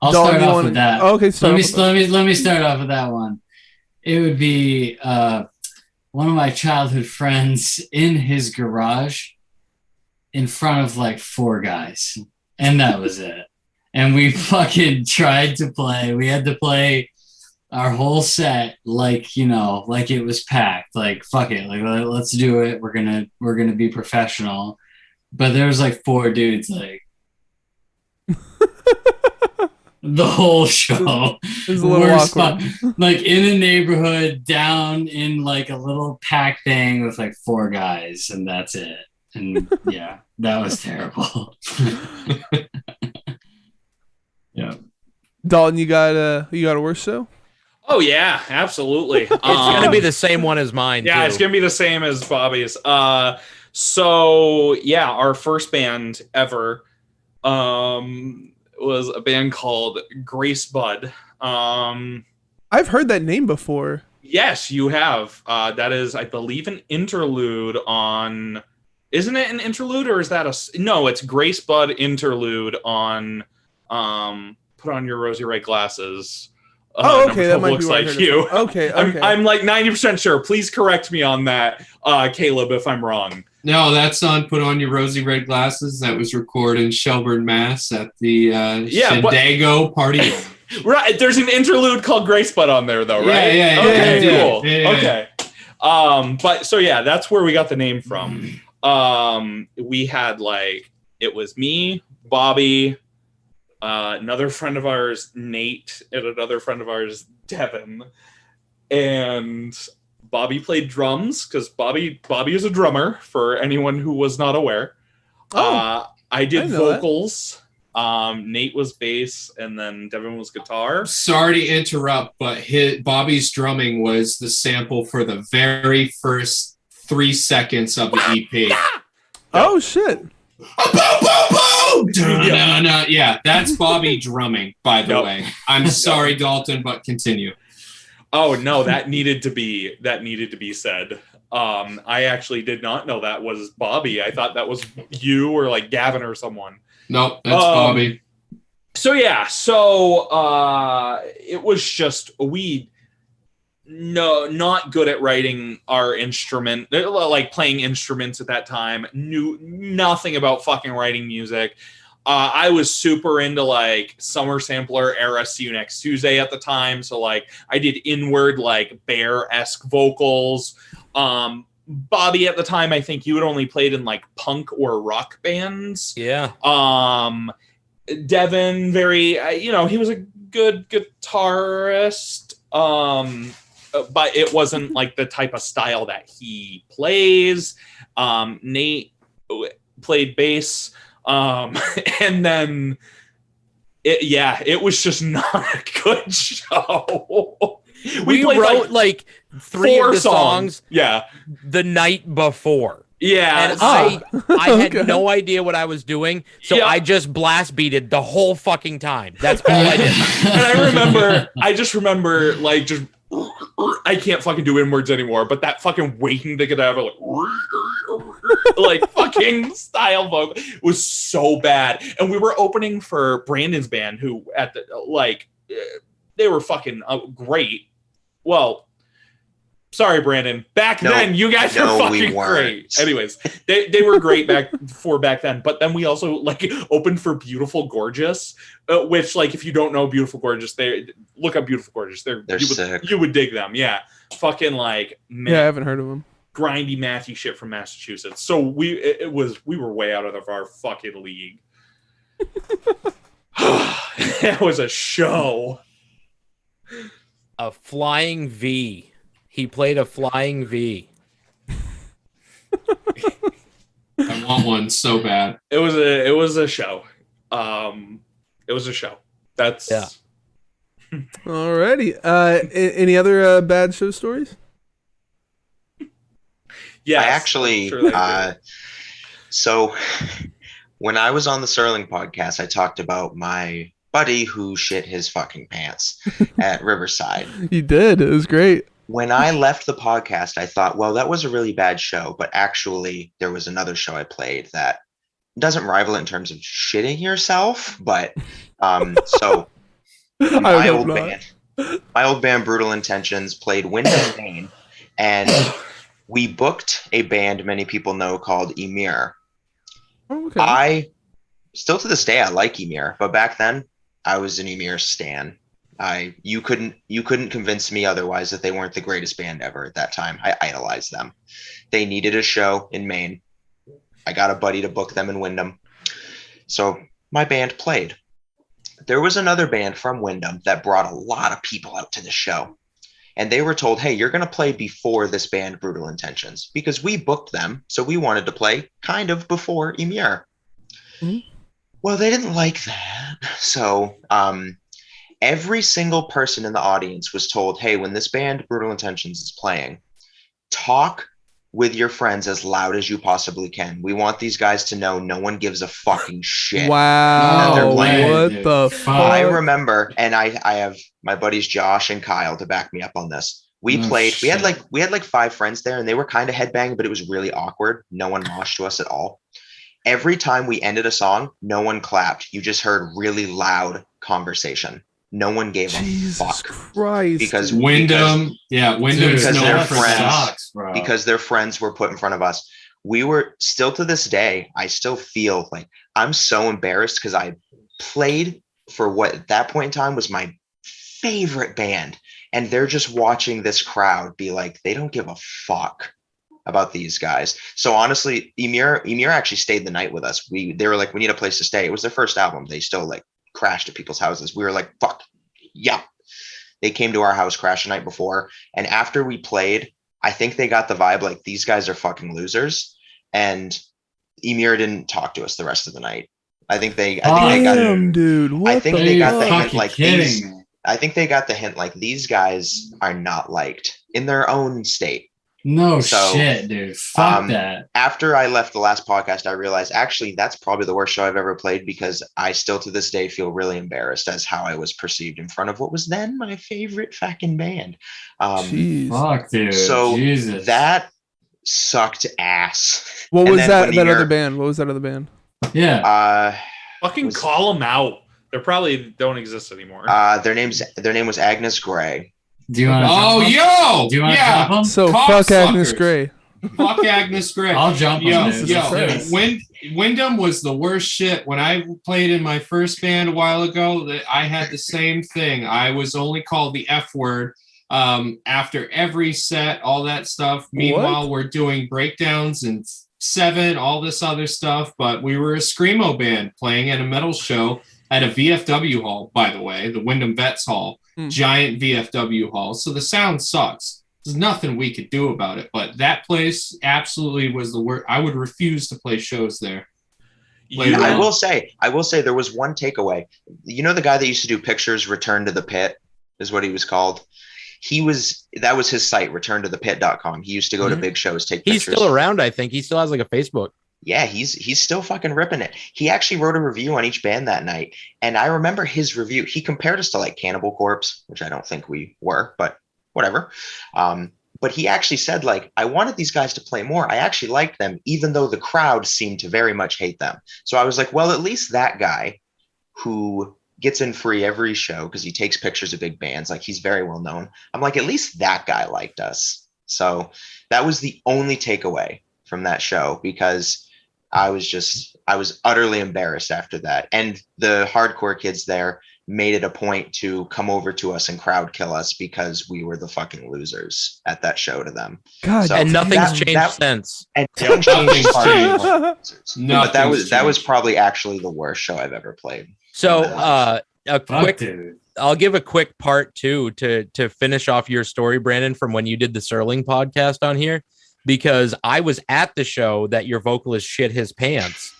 I'll Dalton, start you off wanna- with that. Oh, okay, start let me off with let me start off with that one. It would be one of my childhood friends in his garage in front of like 4 guys, and that was it. And we fucking tried to play. We had to play our whole set like it was packed. Like fuck it, like let's do it. We're gonna be professional. But there was like 4 dudes like the whole show. It was a little Worst awkward. like in a neighborhood down in like a little packed thing with like 4 guys, and that's it. And yeah, that was terrible. Yeah. Dalton, you got a worst show? Oh yeah, absolutely. It's gonna be the same one as mine. Yeah, too. it's gonna be the same as Bobby's. So yeah, our first band ever was a band called Grace Bud. I've heard that name before. Yes, you have. That is, I believe, an interlude on. Isn't it an interlude, or is that no? It's Grace Bud interlude on. Put on your rosy red glasses. Oh, okay, that might be looks what I like heard you. it. Okay. I'm like 90% sure. Please correct me on that, Caleb, if I'm wrong. no, that song, Put On Your Rosy Red Glasses, that was recorded in Shelburne, Mass at the Shendago party. Right, there's an interlude called Grace Bud on there, though, right? Yeah, Okay, yeah, cool. yeah. Okay. But so yeah, that's where we got the name from. We had it was me, Bobby, another friend of ours, Nate, and another friend of ours, Devin. And Bobby played drums because Bobby is a drummer for anyone who was not aware. I did vocals. Nate was bass, and then Devin was guitar. Sorry to interrupt, but Bobby's drumming was the sample for the very first 3 seconds of the EP. Oh shit. No. Yeah, that's Bobby drumming, by the Nope. way. I'm sorry, Dalton, but continue. Oh no, that needed to be said. I actually did not know that was Bobby. I thought that was you or like Gavin or someone. Nope, that's Bobby. So it was just not good at writing our instrument, like playing instruments at that time. Knew nothing about fucking writing music. I was super into like Summer Sampler era See You Next Tuesday at the time. So like I did inward like bear-esque vocals. Bobby at the time, I think you had only played in like punk or rock bands. Yeah. Devin, he was a good guitarist. But it wasn't like the type of style that he plays. Nate played bass. And then it was just not a good show. We wrote like 3 of the songs the night before. Yeah. And I had no idea what I was doing, so I just blast beated the whole fucking time. That's all I did. And I just remember like just I can't fucking do inwards anymore, but that fucking waking the cadaver like fucking style vocal was so bad. And we were opening for Brandon's band, who at the they were fucking great. Well, sorry, Brandon. Then, you guys were fucking great. Anyways, they were great back then. But then we also like opened for Beautiful Gorgeous, which like if you don't know Beautiful Gorgeous, look up Beautiful Gorgeous. They're sick. You would dig them, yeah. Fucking like I haven't heard of them. Grindy Matthew shit from Massachusetts. So we were way out of our fucking league. It was a show. A flying V. He played a flying V. I want one so bad. It was a show. It was a show. That's Alrighty. Any other bad show stories? Yeah, I actually. So when I was on the Serling podcast, I talked about my buddy who shit his fucking pants at Riverside. You did. It was great. When I left the podcast, I thought, well, that was a really bad show. But actually, there was another show I played that doesn't rival it in terms of shitting yourself. But so my old band, Brutal Intentions, played Wyndham, Maine, and we booked a band many people know called Emir. Oh, okay. I still to this day I like Emir, but back then I was an Emir stan. You couldn't convince me otherwise that they weren't the greatest band ever at that time. I idolized them. They needed a show in Maine. I got a buddy to book them in Wyndham. So my band played. There was another band from Wyndham that brought a lot of people out to the show. And they were told, hey, you're going to play before this band, Brutal Intentions, because we booked them. So we wanted to play kind of before Emir. Mm-hmm. Well, they didn't like that. So every single person in the audience was told, hey, when this band, Brutal Intentions, is playing, talk with your friends as loud as you possibly can. We want these guys to know no one gives a fucking shit. Wow. They're playing. What the fuck? I remember, and I have my buddies Josh and Kyle to back me up on this. We played. Shit. We had like 5 friends there, and they were kind of headbanging, but it was really awkward. No one moshed to us at all. Every time we ended a song, no one clapped. You just heard really loud conversation. No one gave a fuck. Christ. Because Wyndham's because known their for friends sucks, bro. because their friends were put in front of us. We were still to this day, I still feel like I'm so embarrassed because I played for what at that point in time was my favorite band. And they're just watching this crowd be like, they don't give a fuck about these guys. So honestly, Emir actually stayed the night with us. They were like, we need a place to stay. It was their first album. They still like crashed at people's houses. We were like, fuck yeah. They came to our house, crashed the night before. And after we played, I think they got the vibe like these guys are fucking losers. And Emir didn't talk to us the rest of the night. I think they got the hint like I think they got the hint like these guys are not liked in their own state. No So, shit, dude. Fuck um, that. After I left the last podcast, I realized actually that's probably the worst show I've ever played because I still to this day feel really embarrassed as how I was perceived in front of what was then my favorite fucking band. Jeez. Fuck, dude. So Jesus. that sucked ass. What And was then that when that you're- other band? What was that other band? Yeah. Fucking was- call them out. They probably don't exist anymore. their name was Agnes Gray. Do you want to? Oh, yo! Do you want to yeah. jump 'em? So Cocksuckers. fuck Agnes Gray. Fuck Agnes Gray. I'll jump Yo, on Jesus yo, Christ. Wyndham was the worst shit. When I played in my first band a while ago, I had the same thing. I was only called the F word after every set, all that stuff. Meanwhile, we're doing breakdowns and Seven, all this other stuff. But we were a screamo band playing at a metal show at a VFW hall, by the way, the Wyndham Vets Hall, giant VFW hall. So the sound sucks. There's nothing we could do about it. But that place absolutely was the worst. I would refuse to play shows there. Later I on. will say there was one takeaway. You know the guy that used to do pictures, Return to the Pit is what he was called. That was his site, returntothepit.com. He used to go to big shows, take He's pictures. still around, I think. He still has like a Facebook. Yeah, he's still fucking ripping it. He actually wrote a review on each band that night. And I remember his review. He compared us to like Cannibal Corpse, which I don't think we were, but whatever. But he actually said, like, I wanted these guys to play more. I actually liked them, even though the crowd seemed to very much hate them. So I was like, well, at least that guy who gets in free every show because he takes pictures of big bands, like he's very well known. I'm like, at least that guy liked us. So that was the only takeaway from that show because I was utterly embarrassed after that. And the hardcore kids there made it a point to come over to us and crowd kill us because we were the fucking losers at that show to them. God, So And nothing's that- changed that- since. And Nothing's changed. but that was Nothing's probably actually the worst show I've ever played. So a Fuck, quick dude. I'll give a quick part two to finish off your story, Brandon, from when you did the Serling podcast on here, because I was at the show that your vocalist shit his pants,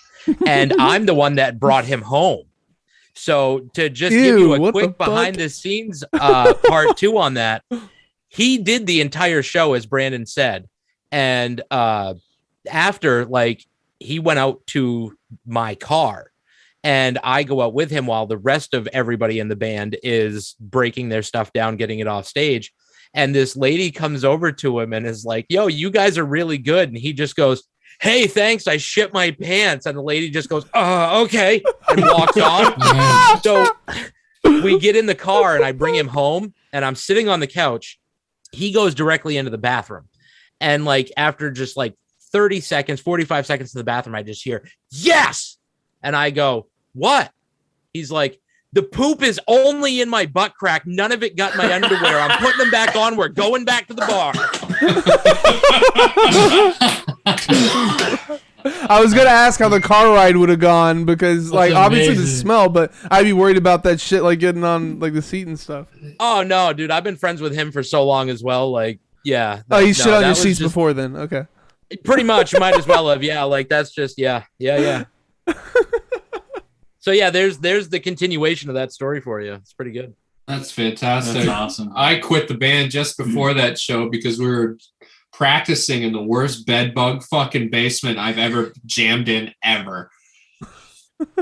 and I'm the one that brought him home. So to just give you Ew, a what quick the fuck? behind the scenes part two on that, he did the entire show as Brandon said, and after like he went out to my car. And I go out with him while the rest of everybody in the band is breaking their stuff down, getting it off stage. And this lady comes over to him and is like, yo, you guys are really good. And he just goes, hey, thanks. I shit my pants. And the lady just goes, okay. And walks on. So we get in the car and I bring him home and I'm sitting on the couch. He goes directly into the bathroom. And like after just like 30 seconds, 45 seconds in the bathroom, I just hear, yes. And I go, what? He's like, the poop is only in my butt crack. None of it got in my underwear. I'm putting them back on. We're going back to the bar. I was gonna ask how the car ride would have gone because, That's like, obviously the amazing. smell, but I'd be worried about that shit, like getting on like the seat and stuff. Oh, no, dude. I've been friends with him for so long as well. Like, yeah. Oh, you no, shit on that your was seats just- before then? Okay. Pretty much. Might as well have. Yeah. Like, that's just, yeah. So, yeah, there's the continuation of that story for you. It's pretty good. That's fantastic. That's awesome. I quit the band just before that show because we were practicing in the worst bed bug fucking basement I've ever jammed in ever.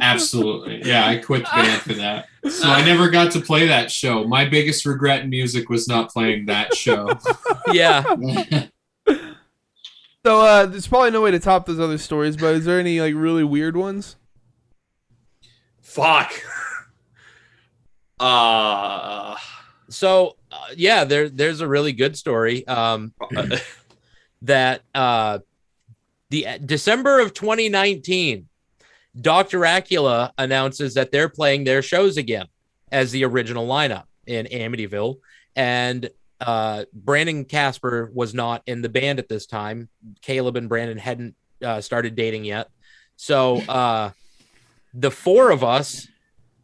Absolutely. Yeah, I quit the band for that. So I never got to play that show. My biggest regret in music was not playing that show. Yeah. So there's probably no way to top those other stories, but is there any like really weird ones? Fuck. So, yeah, there's a really good story. That the December of 2019, Dr. Acula announces that they're playing their shows again as the original lineup in Amityville. And Brandon Casper was not in the band at this time. Caleb and Brandon hadn't started dating yet. So the four of us,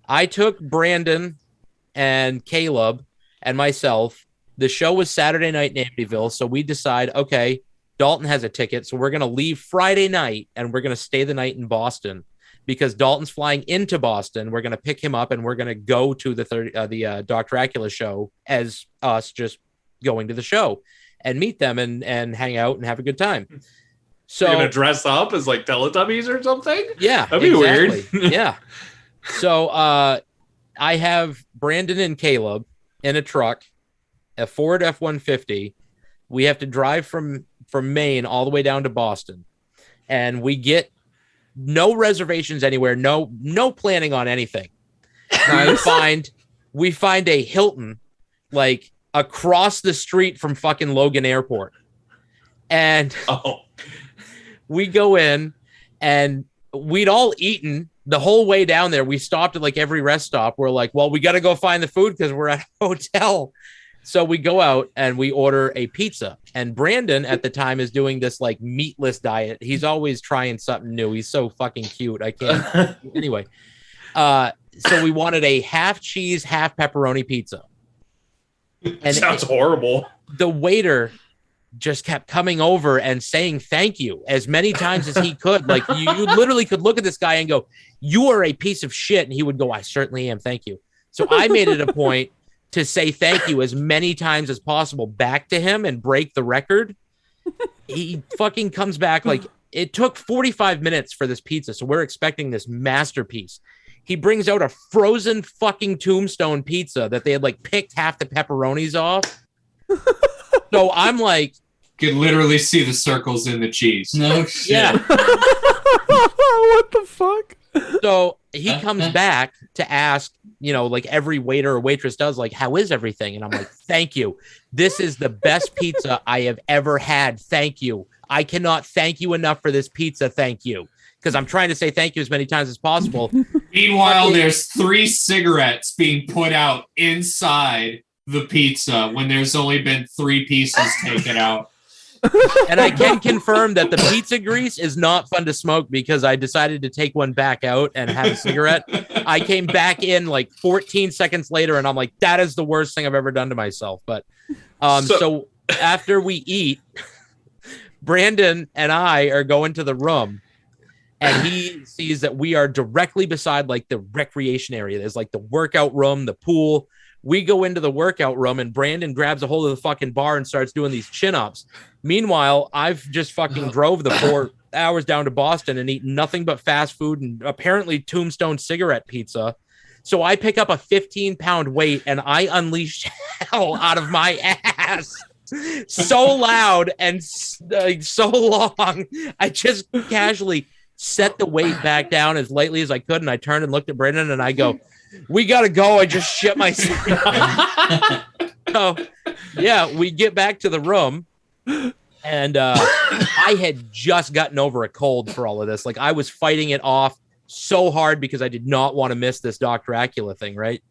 I took Brandon and Caleb and myself. The show was Saturday night in Amityville. So we decide, okay, Dalton has a ticket. So we're going to leave Friday night and we're going to stay the night in Boston because Dalton's flying into Boston. We're going to pick him up and we're going to go to the Dr. Acula show as us just going to the show. and meet them and hang out and have a good time. So You're gonna dress up as like Teletubbies or something? Yeah, that'd be weird. Yeah. So I have Brandon and Caleb in a truck, a Ford F-150. We have to drive from Maine all the way down to Boston, and we get no reservations anywhere, no planning on anything. Nice. We find a Hilton like across the street from fucking Logan Airport, and we go in, and we'd all eaten the whole way down there. We stopped at like every rest stop. We're like, well, we got to go find the food because we're at a hotel. So we go out and we order a pizza. And Brandon at the time is doing this like meatless diet. He's always trying something new. He's so fucking cute. I can't. Anyway, so we wanted a half cheese, half pepperoni pizza. And sounds horrible. The waiter just kept coming over and saying thank you as many times as he could. Like you literally could look at this guy and go, "You are a piece of shit," and he would go, "I certainly am. Thank you." So I made it a point to say thank you as many times as possible back to him and break the record. He fucking comes back. Like it took 45 minutes for this pizza. So we're expecting this masterpiece. He brings out a frozen fucking Tombstone pizza that they had like picked half the pepperonis off. So I'm like, could literally see the circles in the cheese. No shit. yeah. What the fuck? So he comes back to ask, you know, like every waiter or waitress does, like, how is everything? And I'm like, thank you. This is the best pizza I have ever had. Thank you. I cannot thank you enough for this pizza. Thank you. Because I'm trying to say thank you as many times as possible. Meanwhile, there's 3 cigarettes being put out inside the pizza when there's only been 3 pieces taken out. And I can confirm that the pizza grease is not fun to smoke because I decided to take one back out and have a cigarette. I came back in like 14 seconds later and I'm like, that is the worst thing I've ever done to myself. But so after we eat, Brandon and I are going to the room and he sees that we are directly beside like the recreation area. There's like the workout room, the pool. We go into the workout room and Brandon grabs a hold of the fucking bar and starts doing these chin-ups. Meanwhile, I've just fucking drove the 4 hours down to Boston and eaten nothing but fast food and apparently Tombstone cigarette pizza. So I pick up a 15-pound weight and I unleash hell out of my ass. So loud and so long. I just casually set the weight back down as lightly as I could. And I turned and looked at Brandon and I go, we got to go. I just shit myself. So, yeah, we get back to the room. And I had just gotten over a cold for all of this. Like, I was fighting it off so hard because I did not want to miss this Doc Dracula thing, right?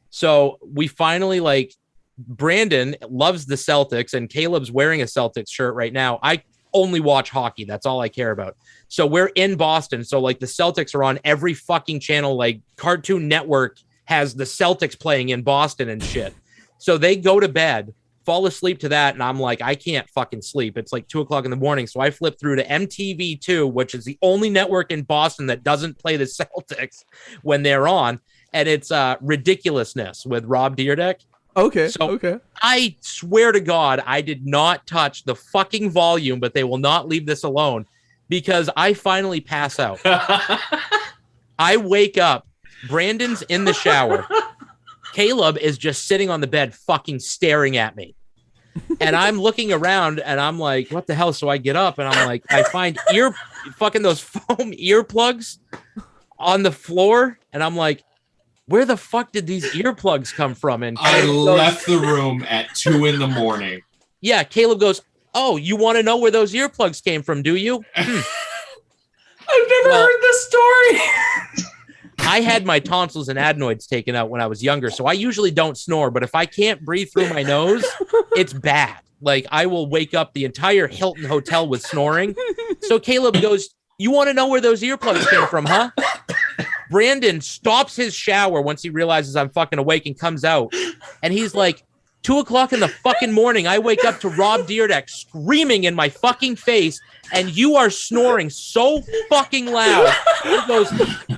So we finally, like, Brandon loves the Celtics, and Caleb's wearing a Celtics shirt right now. I only watch hockey. That's all I care about. So we're in Boston. So, like, the Celtics are on every fucking channel. Like, Cartoon Network has the Celtics playing in Boston and shit. So they go to bed, fall asleep to that, and I'm like, I can't fucking sleep. It's like 2:00 in the morning. So I flip through to MTV2, which is the only network in Boston that doesn't play the Celtics when they're on. And it's Ridiculousness with Rob Dyrdek. Okay. So okay. I I swear to God, I did not touch the fucking volume, but they will not leave this alone because I finally pass out. I wake up. Brandon's in the shower. Caleb is just sitting on the bed fucking staring at me. And I'm looking around and I'm like, what the hell? So I get up and I'm like, I find fucking those foam earplugs on the floor. And I'm like, where the fuck did these earplugs come from? And I Caleb left the room at 2 a.m. Yeah, Caleb goes, oh, you want to know where those earplugs came from, do you? I've never heard this story. I had my tonsils and adenoids taken out when I was younger, so I usually don't snore, but if I can't breathe through my nose, it's bad. Like, I will wake up the entire Hilton hotel with snoring. So Caleb goes, you want to know where those earplugs came from, huh? Brandon stops his shower once he realizes I'm fucking awake and comes out. And he's like, 2:00 in the fucking morning, I wake up to Rob Dyrdek screaming in my fucking face, and you are snoring so fucking loud. He goes,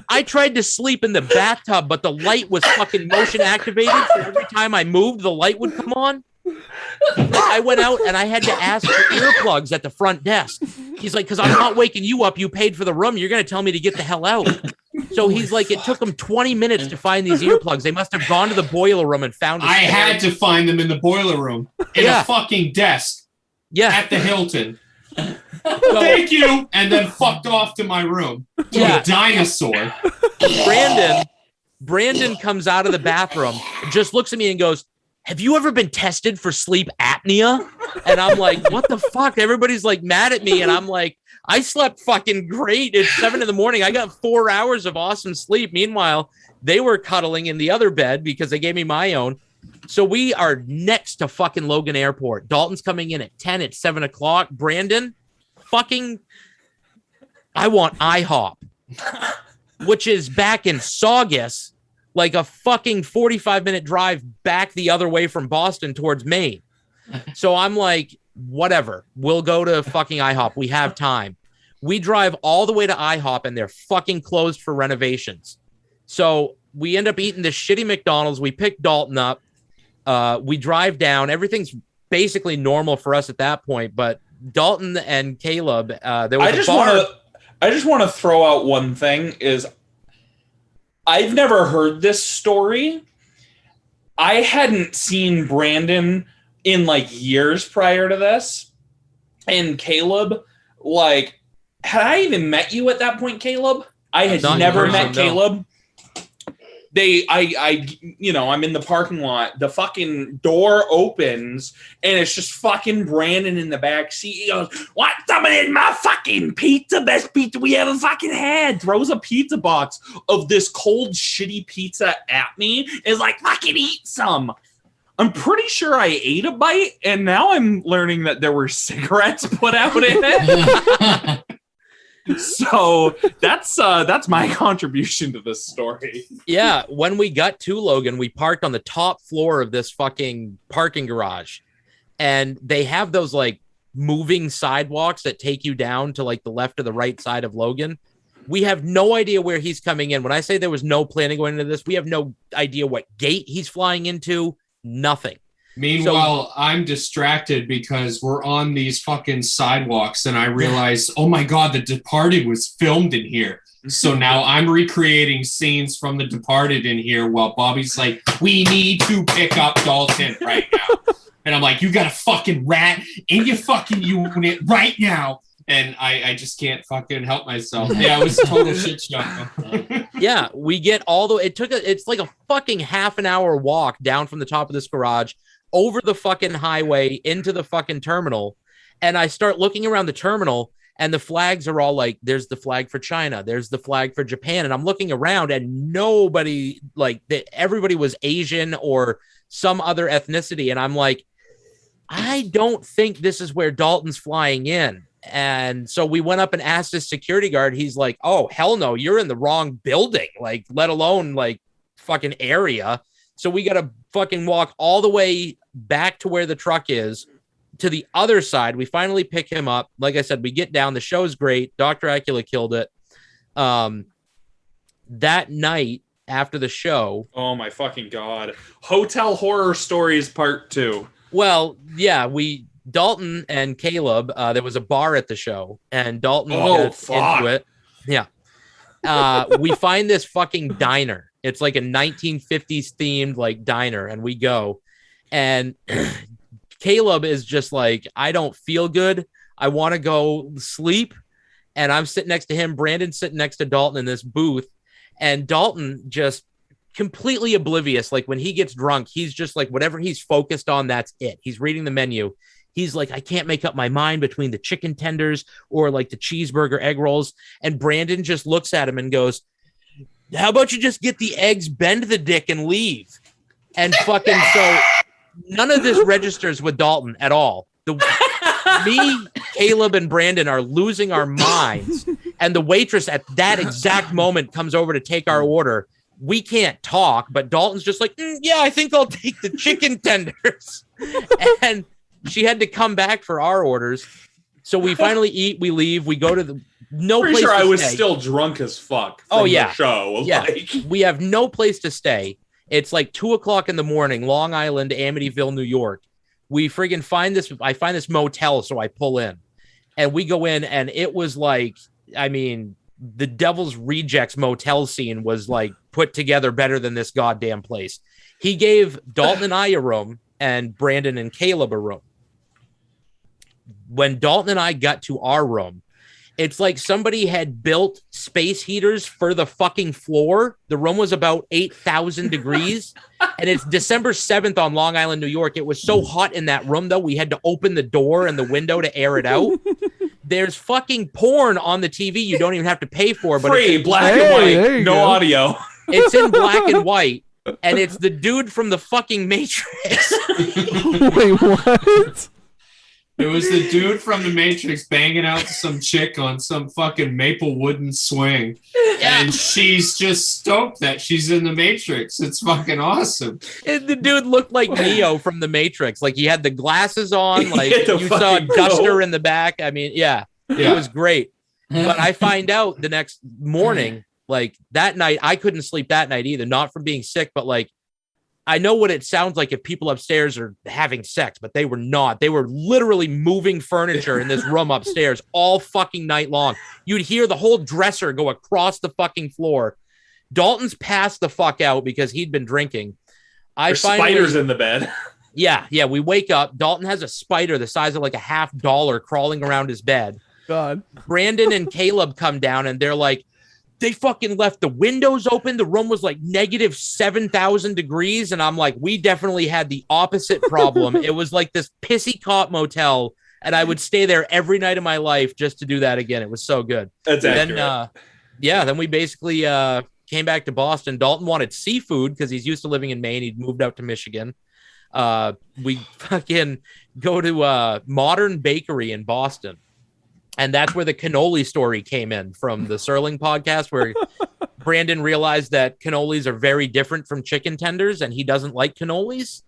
I tried to sleep in the bathtub, but the light was fucking motion activated. So every time I moved, the light would come on. I went out and I had to ask for earplugs at the front desk. He's like, because I'm not waking you up. You paid for the room. You're going to tell me to get the hell out. So he's like, it took them 20 minutes to find these earplugs. They must have gone to the boiler room and found. I had to find them in the boiler room in a fucking desk. Yeah, at the Hilton. Thank you, and then fucked off to my room. To a dinosaur. Brandon comes out of the bathroom, just looks at me and goes, "Have you ever been tested for sleep apnea?" And I'm like, "What the fuck?" Everybody's like mad at me, and I'm like, "I slept fucking great. It's 7 a.m. I got 4 hours of awesome sleep." Meanwhile, they were cuddling in the other bed because they gave me my own. So we are next to fucking Logan Airport. Dalton's coming in at 10. It's 7 o'clock. Brandon, fucking, I want IHOP, which is back in Saugus, like a fucking 45-minute drive back the other way from Boston towards Maine. So I'm like, whatever. We'll go to fucking IHOP. We have time. We drive all the way to IHOP, and they're fucking closed for renovations. So we end up eating this shitty McDonald's. We pick Dalton up. We drive down. Everything's basically normal for us at that point. But Dalton and Caleb, there was I just want to throw out one thing is I've never heard this story. I hadn't seen Brandon in like years prior to this. And Caleb, like, had I even met you at that point, Caleb? I had never met Caleb. I'm in the parking lot. The fucking door opens, and it's just fucking Brandon in the back seat. He goes, "Want something in my fucking pizza? Best pizza we ever fucking had." Throws a pizza box of this cold, shitty pizza at me. Is like, "Fucking eat some." I'm pretty sure I ate a bite, and now I'm learning that there were cigarettes put out in it. So that's my contribution to this story. Yeah, when we got to Logan, we parked on the top floor of this fucking parking garage, and they have those like moving sidewalks that take you down to like the left or the right side of Logan. We have no idea where he's coming in. When I say there was no planning going into this, we have no idea what gate he's flying into. Nothing. Meanwhile, I'm distracted because we're on these fucking sidewalks, and I realize, oh my God, The Departed was filmed in here. So now I'm recreating scenes from The Departed in here while Bobby's like, "We need to pick up Dalton right now." And I'm like, "You got a fucking rat in your fucking unit right now." And I just can't fucking help myself. Yeah, it was a total shit show. Yeah, we get all the way. It's like a fucking half an hour walk down from the top of this garage over the fucking highway into the fucking terminal. And I start looking around the terminal, and the flags are all like, there's the flag for China, there's the flag for Japan. And I'm looking around, and nobody, like, everybody was Asian or some other ethnicity. And I'm like, I don't think this is where Dalton's flying in. And so we went up and asked his security guard. He's like, "Oh, hell no, you're in the wrong building, like, let alone like fucking area." So we got to fucking walk all the way back to where the truck is to the other side. We finally pick him up. Like I said, we get down. The show's great. Dr. Acula killed it. That night after the show. Oh my fucking God. Hotel Horror Stories Part 2. Well, yeah, Dalton and Caleb, there was a bar at the show, and Dalton gets into it. Yeah. We find this fucking diner. It's like a 1950s themed like diner, and we go, and Caleb is just like, "I don't feel good. I want to go sleep." And I'm sitting next to him. Brandon's sitting next to Dalton in this booth, and Dalton just completely oblivious. Like, when he gets drunk, he's just like, whatever he's focused on, that's it. He's reading the menu. He's like, "I can't make up my mind between the chicken tenders or like the cheeseburger egg rolls." And Brandon just looks at him and goes, "How about you just get the eggs, bend the dick, and leave?" And fucking, so none of this registers with Dalton at all. Me, Caleb, and Brandon are losing our minds. And the waitress at that exact moment comes over to take our order. We can't talk, but Dalton's just like, "Yeah, I think I'll take the chicken tenders." And she had to come back for our orders. So we finally eat, we leave, we go to the Pretty sure I was still drunk as fuck from the show. Yeah. Like. We have no place to stay. It's like 2:00 in the morning, Long Island, Amityville, New York. we friggin' I find this motel, so I pull in, and we go in, and it was like, I mean, the Devil's Rejects motel scene was like put together better than this goddamn place. He gave Dalton and I a room, and Brandon and Caleb a room. When Dalton and I got to our room, it's like somebody had built space heaters for the fucking floor. The room was about 8,000 degrees, and it's December 7th on Long Island, New York. It was so hot in that room, though, we had to open the door and the window to air it out. There's fucking porn on the TV you don't even have to pay for. But free, it's black and white, no audio. It's in black and white, and it's the dude from the fucking Matrix. Wait, what? It was the dude from the Matrix banging out some chick on some fucking maple wooden swing. Yeah. And she's just stoked that she's in the Matrix. It's fucking awesome. And the dude looked like Neo from the Matrix. Like he had the glasses on, like He had the you saw a fucking duster coat. in the back. I mean, yeah, it was great. But I find out the next morning, like that night, I couldn't sleep that night either, not from being sick, but like I know what it sounds like if people upstairs are having sex, but they were not. They were literally moving furniture in this room upstairs all fucking night long. You'd hear the whole dresser go across the fucking floor. Dalton's passed the fuck out because he'd been drinking. There's spiders in the bed. Yeah. We wake up. Dalton has a spider the size of like a $50 crawling around his bed. God. Brandon and Caleb come down and they're like, they fucking left the windows open. The room was like negative 7,000 degrees. And I'm like, we definitely had the opposite problem. It was like this pissy cop motel. And I would stay there every night of my life just to do that again. It was so good. That's accurate. Then we basically came back to Boston. Dalton wanted seafood because he's used to living in Maine. He'd moved out to Michigan. We fucking go to Modern Bakery in Boston. And that's where the cannoli story came in from the Serling podcast, where Brandon realized that cannolis are very different from chicken tenders, and he doesn't like cannolis.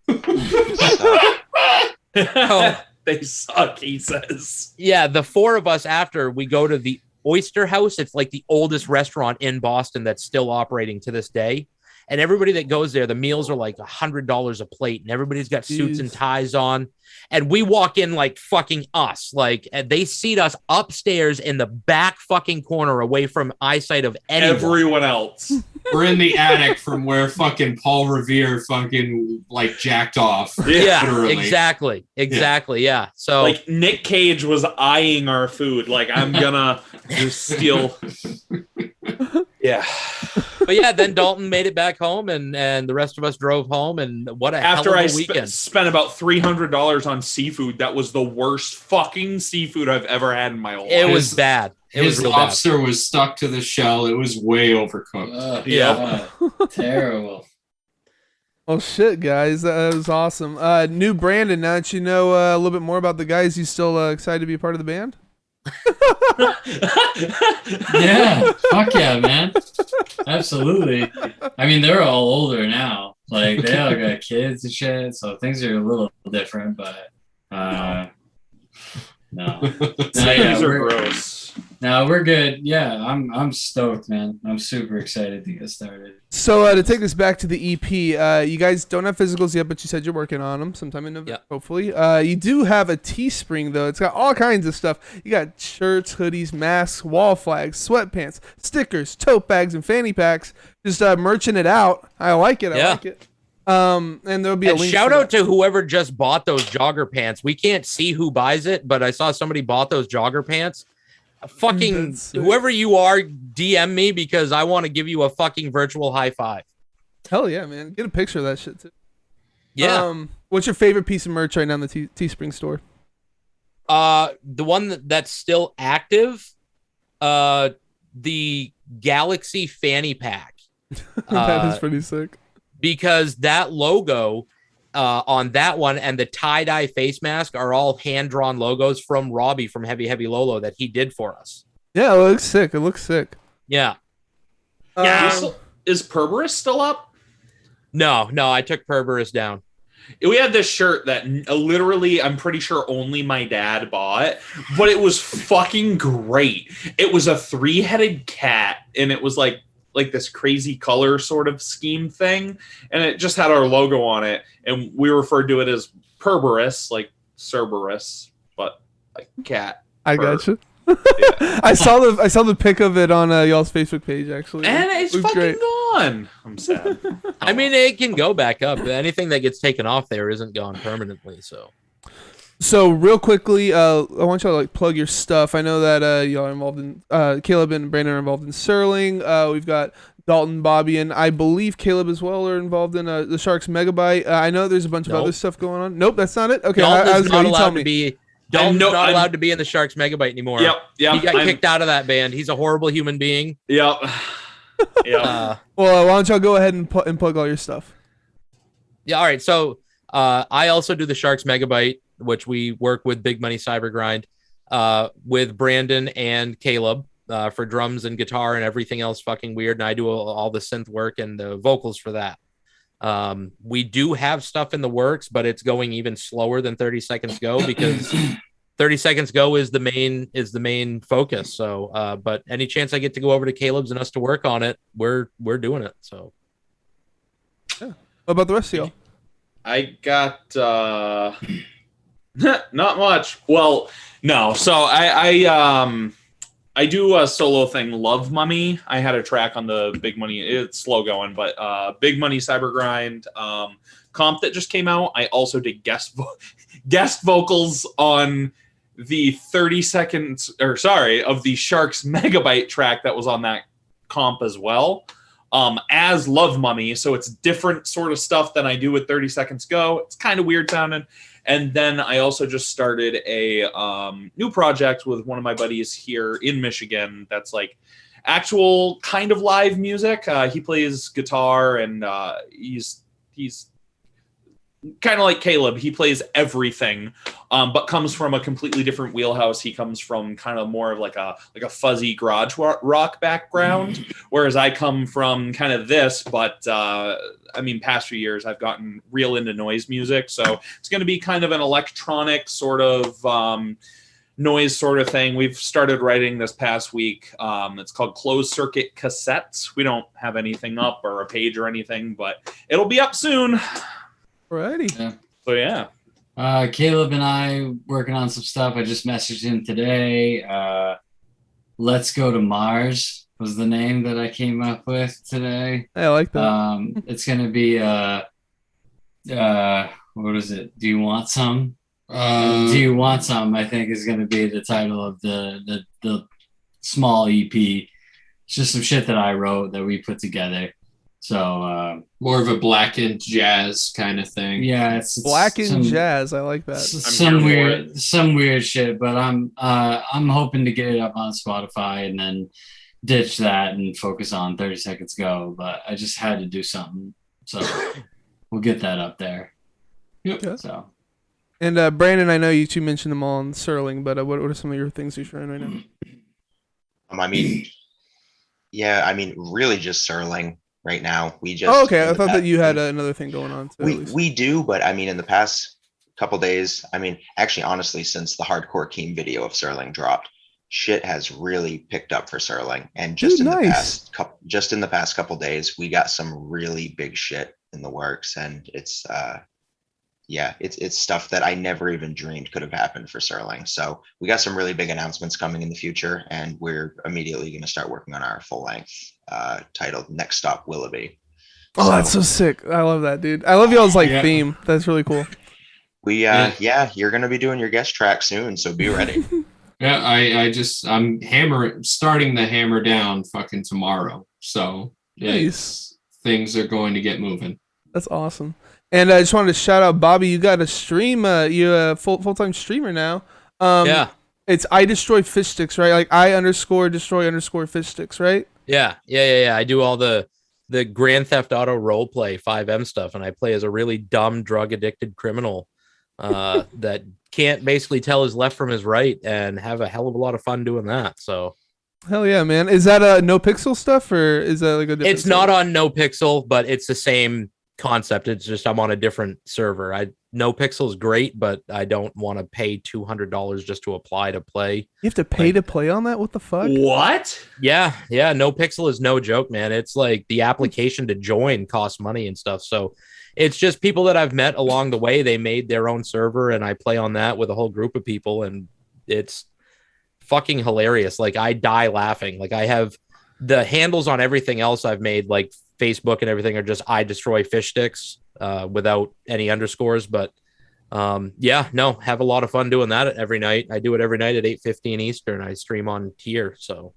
They suck, he says. Yeah, the four of us after, we go to the Oyster House. It's like the oldest restaurant in Boston that's still operating to this day. And everybody that goes there, the meals are like $100 a plate, and everybody's got suits and ties on. And we walk in like fucking us, like, and they seat us upstairs in the back fucking corner away from eyesight of everyone else. We're in the attic from where fucking Paul Revere fucking like jacked off. Yeah, literally. exactly. Yeah. So like Nick Cage was eyeing our food. Like, I'm gonna just steal. Yeah. But yeah, then Dalton made it back home, and the rest of us drove home. And what a After hell of I a weekend! spent about $300 on seafood, that was the worst fucking seafood I've ever had in my whole life. It was bad. It was His real lobster was stuck to the shell. It was way overcooked. Yeah. Terrible. Oh shit, guys, that was awesome. New Brandon. Now that you know a little bit more about the guys, you still excited to be part of the band? Yeah, fuck yeah, man. Absolutely. I mean, they're all older now. Like, they all got kids and shit, so things are a little different, but no. These are gross. No, we're good. Yeah, I'm stoked, man. I'm super excited to get started. So to take us back to the EP, you guys don't have physicals yet, but you said you're working on them sometime in November, hopefully. You do have a Teespring, though. It's got all kinds of stuff. You got shirts, hoodies, masks, wall flags, sweatpants, stickers, tote bags, and fanny packs. Just merching it out. I like it. I like it. And there'll be a link. Shout out to whoever just bought those jogger pants. We can't see who buys it, but I saw somebody bought those jogger pants. Fucking whoever you are, DM me because I want to give you a fucking virtual high five. Hell yeah, man. Get a picture of that shit too. Yeah. What's your favorite piece of merch right now in the Teespring store? The one that's still active, the Galaxy fanny pack. That is pretty sick. Because that logo on that one and the tie-dye face mask are all hand-drawn logos from Robbie from Heavy Heavy Lolo that he did for us. Yeah, it looks sick. It looks sick. Yeah. Is Perberus still up? No, I took Perberus down. We had this shirt that literally, I'm pretty sure only my dad bought, but it was fucking great. It was a 3-headed cat, and it was like like this crazy color sort of scheme thing, and it just had our logo on it, and we referred to it as Cerberus, like Cerberus, but like cat. I fur. gotcha. Yeah. I saw the pic of it on y'all's Facebook page actually. And it's It was fucking great. gone. I'm sad. I mean, it can go back up. Anything that gets taken off there isn't gone permanently. So real quickly, I want y'all to like plug your stuff. I know that y'all are involved in Caleb and Brandon are involved in Serling. We've got Dalton, Bobby, and I believe Caleb as well are involved in the Sharks Megabyte. I know there's a bunch of other stuff going on. Nope, that's not it. Okay, Dalton's not you tell allowed me. to be. Dalton's not allowed to be in the Sharks Megabyte anymore. Yep. He got kicked out of that band. He's a horrible human being. Yep. Yep. Well, why don't y'all go ahead and plug all your stuff? Yeah. All right. So I also do the Sharks Megabyte, which we work with Big Money Cyber Grind with Brandon and Caleb for drums and guitar and everything else fucking weird. And I do all the synth work and the vocals for that. We do have stuff in the works, but it's going even slower than 30 Seconds Go because 30 Seconds Go is the main focus. So, but any chance I get to go over to Caleb's and us to work on it, we're doing it. So, yeah. What about the rest of y'all? I got not much. Well, no. So I do a solo thing, Love Mummy. I had a track on the Big Money. It's slow going, but Big Money Cyber Grind comp that just came out. I also did guest vocals on the 30 seconds, of the Sharks Megabyte track that was on that comp as well. As Love Mummy, so it's different sort of stuff than I do with 30 Seconds Go. It's kind of weird sounding. And then I also just started a new project with one of my buddies here in Michigan that's like actual kind of live music. He plays guitar and he's kind of like Caleb. He plays everything, but comes from a completely different wheelhouse. He comes from kind of more of like a fuzzy garage rock background, whereas I come from kind of this. But past few years I've gotten real into noise music, so it's going to be kind of an electronic sort of noise sort of thing. We've started writing this past week. It's called Closed Circuit Cassettes. We don't have anything up or a page or anything, but it'll be up soon. Alrighty. Yeah. So yeah. Caleb and I working on some stuff. I just messaged him today. Let's Go to Mars was the name that I came up with today. I like that. It's gonna be what is it? Do you want some? Do you want some? I think is gonna be the title of the small EP. It's just some shit that I wrote that we put together. So more of a blackened jazz kind of thing. Yeah, it's blackened jazz. I like that. Some weird shit, but I'm hoping to get it up on Spotify and then ditch that and focus on 30 Seconds Go. But I just had to do something, so we'll get that up there. Yep. Yeah. So. And Brandon, I know you two mentioned them all on Serling, but what are some of your things you're trying right now? Really just Serling right now. We just. Oh, okay. I thought that you had another thing going on too. We do, but in the past couple days, honestly, since the Hardcore Keem video of Serling dropped, shit has really picked up for Serling. And just in the past couple days, we got some really big shit in the works, and it's it's stuff that I never even dreamed could have happened for Serling. So we got some really big announcements coming in the future, and we're immediately going to start working on our full length titled Next Stop Willoughby. Oh, that's so sick. I love that, dude. I love y'all's theme. That's really cool. You're going to be doing your guest track soon, so be ready. Yeah, I'm starting the hammer down fucking tomorrow. So nice. Things are going to get moving. That's awesome. And I just wanted to shout out Bobby. You got a stream. You're a full-time streamer now. Yeah. It's I Destroy Fish Sticks, right? Like I_destroy_ fish sticks, right? Yeah. I do all the Grand Theft Auto roleplay 5M stuff, and I play as a really dumb drug-addicted criminal that can't basically tell his left from his right, and have a hell of a lot of fun doing that. So. Hell yeah, man! Is that no pixel stuff, or is that like a different? It's not on no pixel, but it's the same concept. It's just I'm on a different server. No Pixel is great, but I don't want to pay $200 just to apply to play. You have to pay to play on that? What the fuck? What? Yeah, No Pixel is no joke, man. It's like the application to join costs money and stuff. So it's just people that I've met along the way. They made their own server, and I play on that with a whole group of people, and it's fucking hilarious. Like, I die laughing. Like, I have the handles on everything else I've made, like Facebook and everything, are just I destroy fish sticks without any underscores. But have a lot of fun doing that every night. I do it every night at 8:15 Eastern. I stream on Tier. So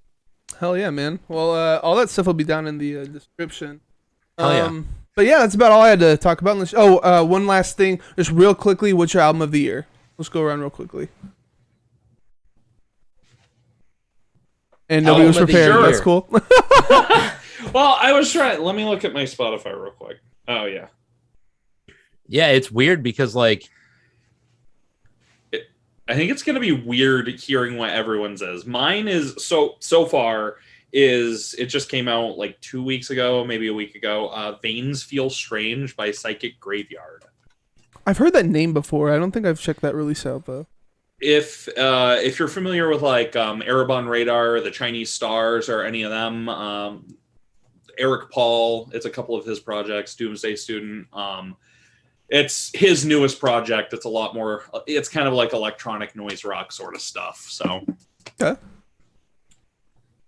hell yeah, man. Well, all that stuff will be down in the description. Hell yeah. But yeah, that's about all I had to talk about. One last thing, just real quickly. What's your album of the year? Let's go around real quickly. And nobody was prepared. That's cool. Well, I was trying. Let me look at my Spotify real quick. Oh yeah. Yeah, it's weird because like I think it's gonna be weird hearing what everyone says. Mine is so far is it just came out like 2 weeks ago, maybe a week ago. Veins Feel Strange by Psychic Graveyard. I've heard that name before. I don't think I've checked that release out though. If you're familiar with like Erebon Radar, the Chinese Stars, or any of them, Eric Paul, it's a couple of his projects. Doomsday Student, it's his newest project. It's a lot more. It's kind of like electronic noise rock sort of stuff. So, okay.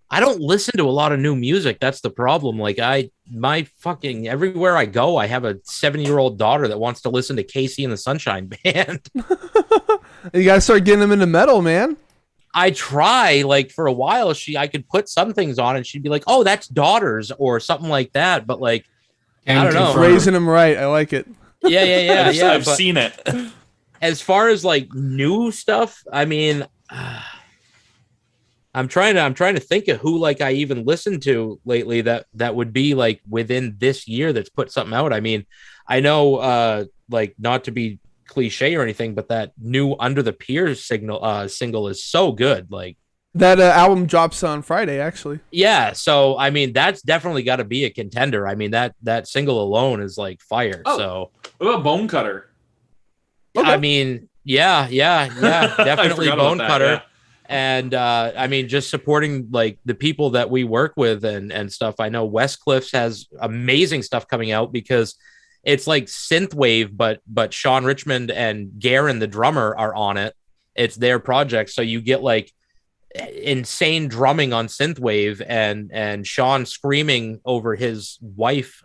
I don't listen to a lot of new music. That's the problem. Like everywhere I go, I have a 7-year-old daughter that wants to listen to Casey and the Sunshine Band. You gotta start getting them into metal, man. I try, like, for a while, I could put some things on and she'd be like, oh, that's Daughters or something like that. But like, I don't know. Raising them right. I like it. Yeah. I've seen it. As far as like new stuff, I mean, I'm trying to think of who like I even listened to lately that would be like within this year that's put something out. I mean, I know like, not to be cliche or anything, but that new Under the Piers single is so good. Like, that album drops on Friday, actually. Yeah, so I mean, that's definitely got to be a contender. I mean, that single alone is like fire. Oh, so what about Bone Cutter? Okay. I mean, yeah, definitely Bone Cutter. Yeah. And I mean, just supporting like the people that we work with and stuff. I know West Cliffs has amazing stuff coming out because it's like synthwave, but Sean Richmond and Garen, the drummer, are on it. It's their project, so you get like insane drumming on synthwave and Sean screaming over his wife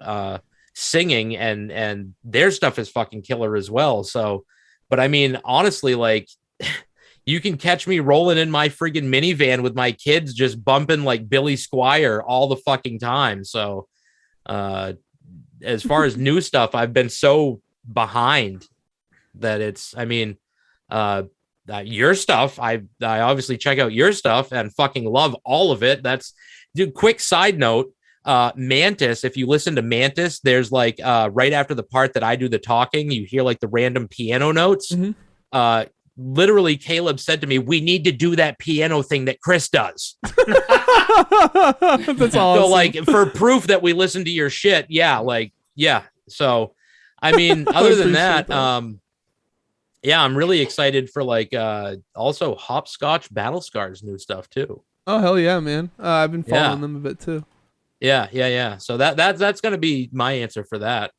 singing, and their stuff is fucking killer as well. So, but I mean, honestly, like, you can catch me rolling in my friggin' minivan with my kids just bumping like Billy Squire all the fucking time. So as far as new stuff, I've been so behind that it's, I mean, your stuff, I obviously check out your stuff and fucking love all of it. Dude, quick side note, Mantis, if you listen to Mantis, there's like right after the part that I do the talking, you hear like the random piano notes. Mm-hmm. Literally, Caleb said to me, we need to do that piano thing that Chris does. That's awesome. So like, for proof that we listen to your shit. Yeah. So, I mean, other than that, yeah, I'm really excited for like also Hopscotch Battle Scars new stuff too. Oh hell yeah, man! I've been following them a bit too. Yeah. So that's gonna be my answer for that,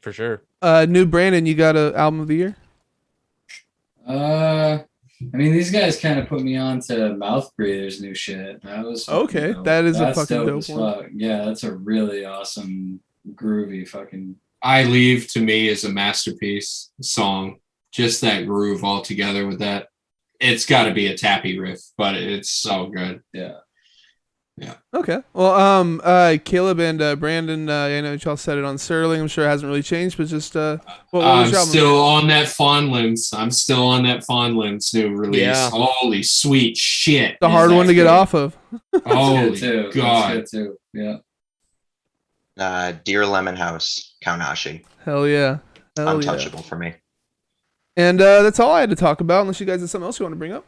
for sure. New Brandon, you got an album of the year? I mean, these guys kind of put me on to Mouth Breather's new shit. That was okay. That is a fucking dope one. Fuck. Yeah, that's a really awesome, groovy fucking. I Leave to me is a masterpiece song. Just that groove all together with that. It's got to be a tappy riff, but it's so good. Yeah. Okay. Well, Caleb and Brandon, I know y'all said it on Sterling. I'm sure it hasn't really changed, but just what was your album? Still on that Fondlands. I'm still on that Fondlands new release. Yeah. Holy sweet shit! The hard one to get off of. Holy god! That's good too. Yeah. Dear Lemon House, Kaunashi. Hell yeah! Untouchable for me. And that's all I had to talk about. Unless you guys have something else you want to bring up.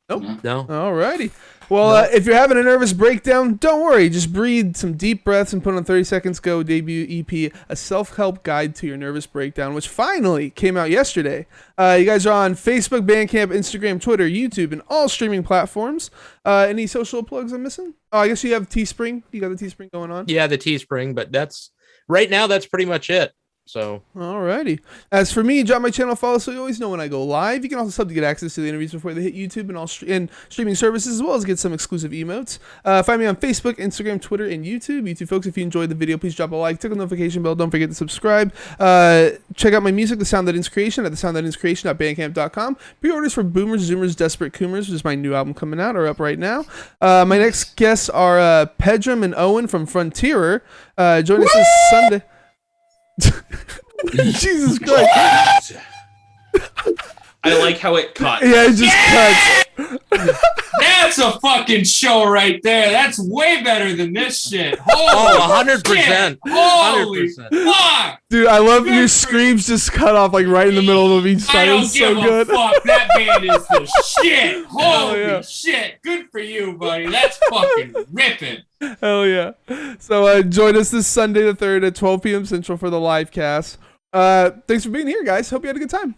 Nope. No. Alrighty. Well, if you're having a nervous breakdown, don't worry. Just breathe some deep breaths and put on 30 Seconds Go debut EP, a self-help guide to your nervous breakdown, which finally came out yesterday. You guys are on Facebook, Bandcamp, Instagram, Twitter, YouTube, and all streaming platforms. Any social plugs I'm missing? Oh, I guess you have Teespring. You got the Teespring going on? Yeah, the Teespring, but right now that's pretty much it. So, alrighty. As for me, drop my channel, follow so you always know when I go live. You can also sub to get access to the interviews before they hit YouTube and all streaming services, as well as get some exclusive emotes. Find me on Facebook, Instagram, Twitter, and YouTube. YouTube folks, if you enjoyed the video, please drop a like, click on the notification bell. Don't forget to subscribe. Check out my music, The Sound That Ends Creation, at thesoundthatenscreation.bandcamp.com. Pre-orders for Boomers, Zoomers, Desperate Coomers, which is my new album coming out, are up right now. My next guests are Pedram and Owen from Frontierer. Join us this Sunday. Jesus Christ. I like how it cut. Yeah, it just cuts. That's a fucking show right there. That's way better than this shit. Oh, 100%. Holy 100%. fuck. Dude, I love your screams just cut off like right in the middle of each I side. It don't was give so a good. fuck. That band is the shit. Holy yeah. shit. Good for you, buddy. That's fucking ripping. Hell yeah. So join us this Sunday the 3rd at 12 p.m. Central for the live cast. Thanks for being here, guys. Hope you had a good time.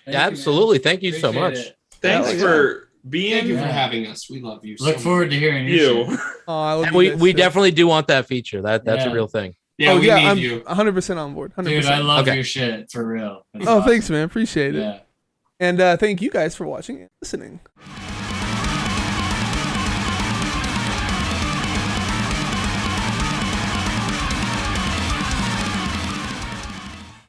Yeah, absolutely. Thank you so much. Thanks Hell yeah. for being Thank you for having us. We love you. Look forward to hearing your shit. you. Oh, I love And you we guys too. definitely do want that feature. That's Yeah. a real thing. Yeah, we I'm need you. 100% on board. 100%. Dude, I love Okay. your shit, for real. That's Oh, awesome. thanks, man. Appreciate it. Yeah. And thank you guys for watching and listening.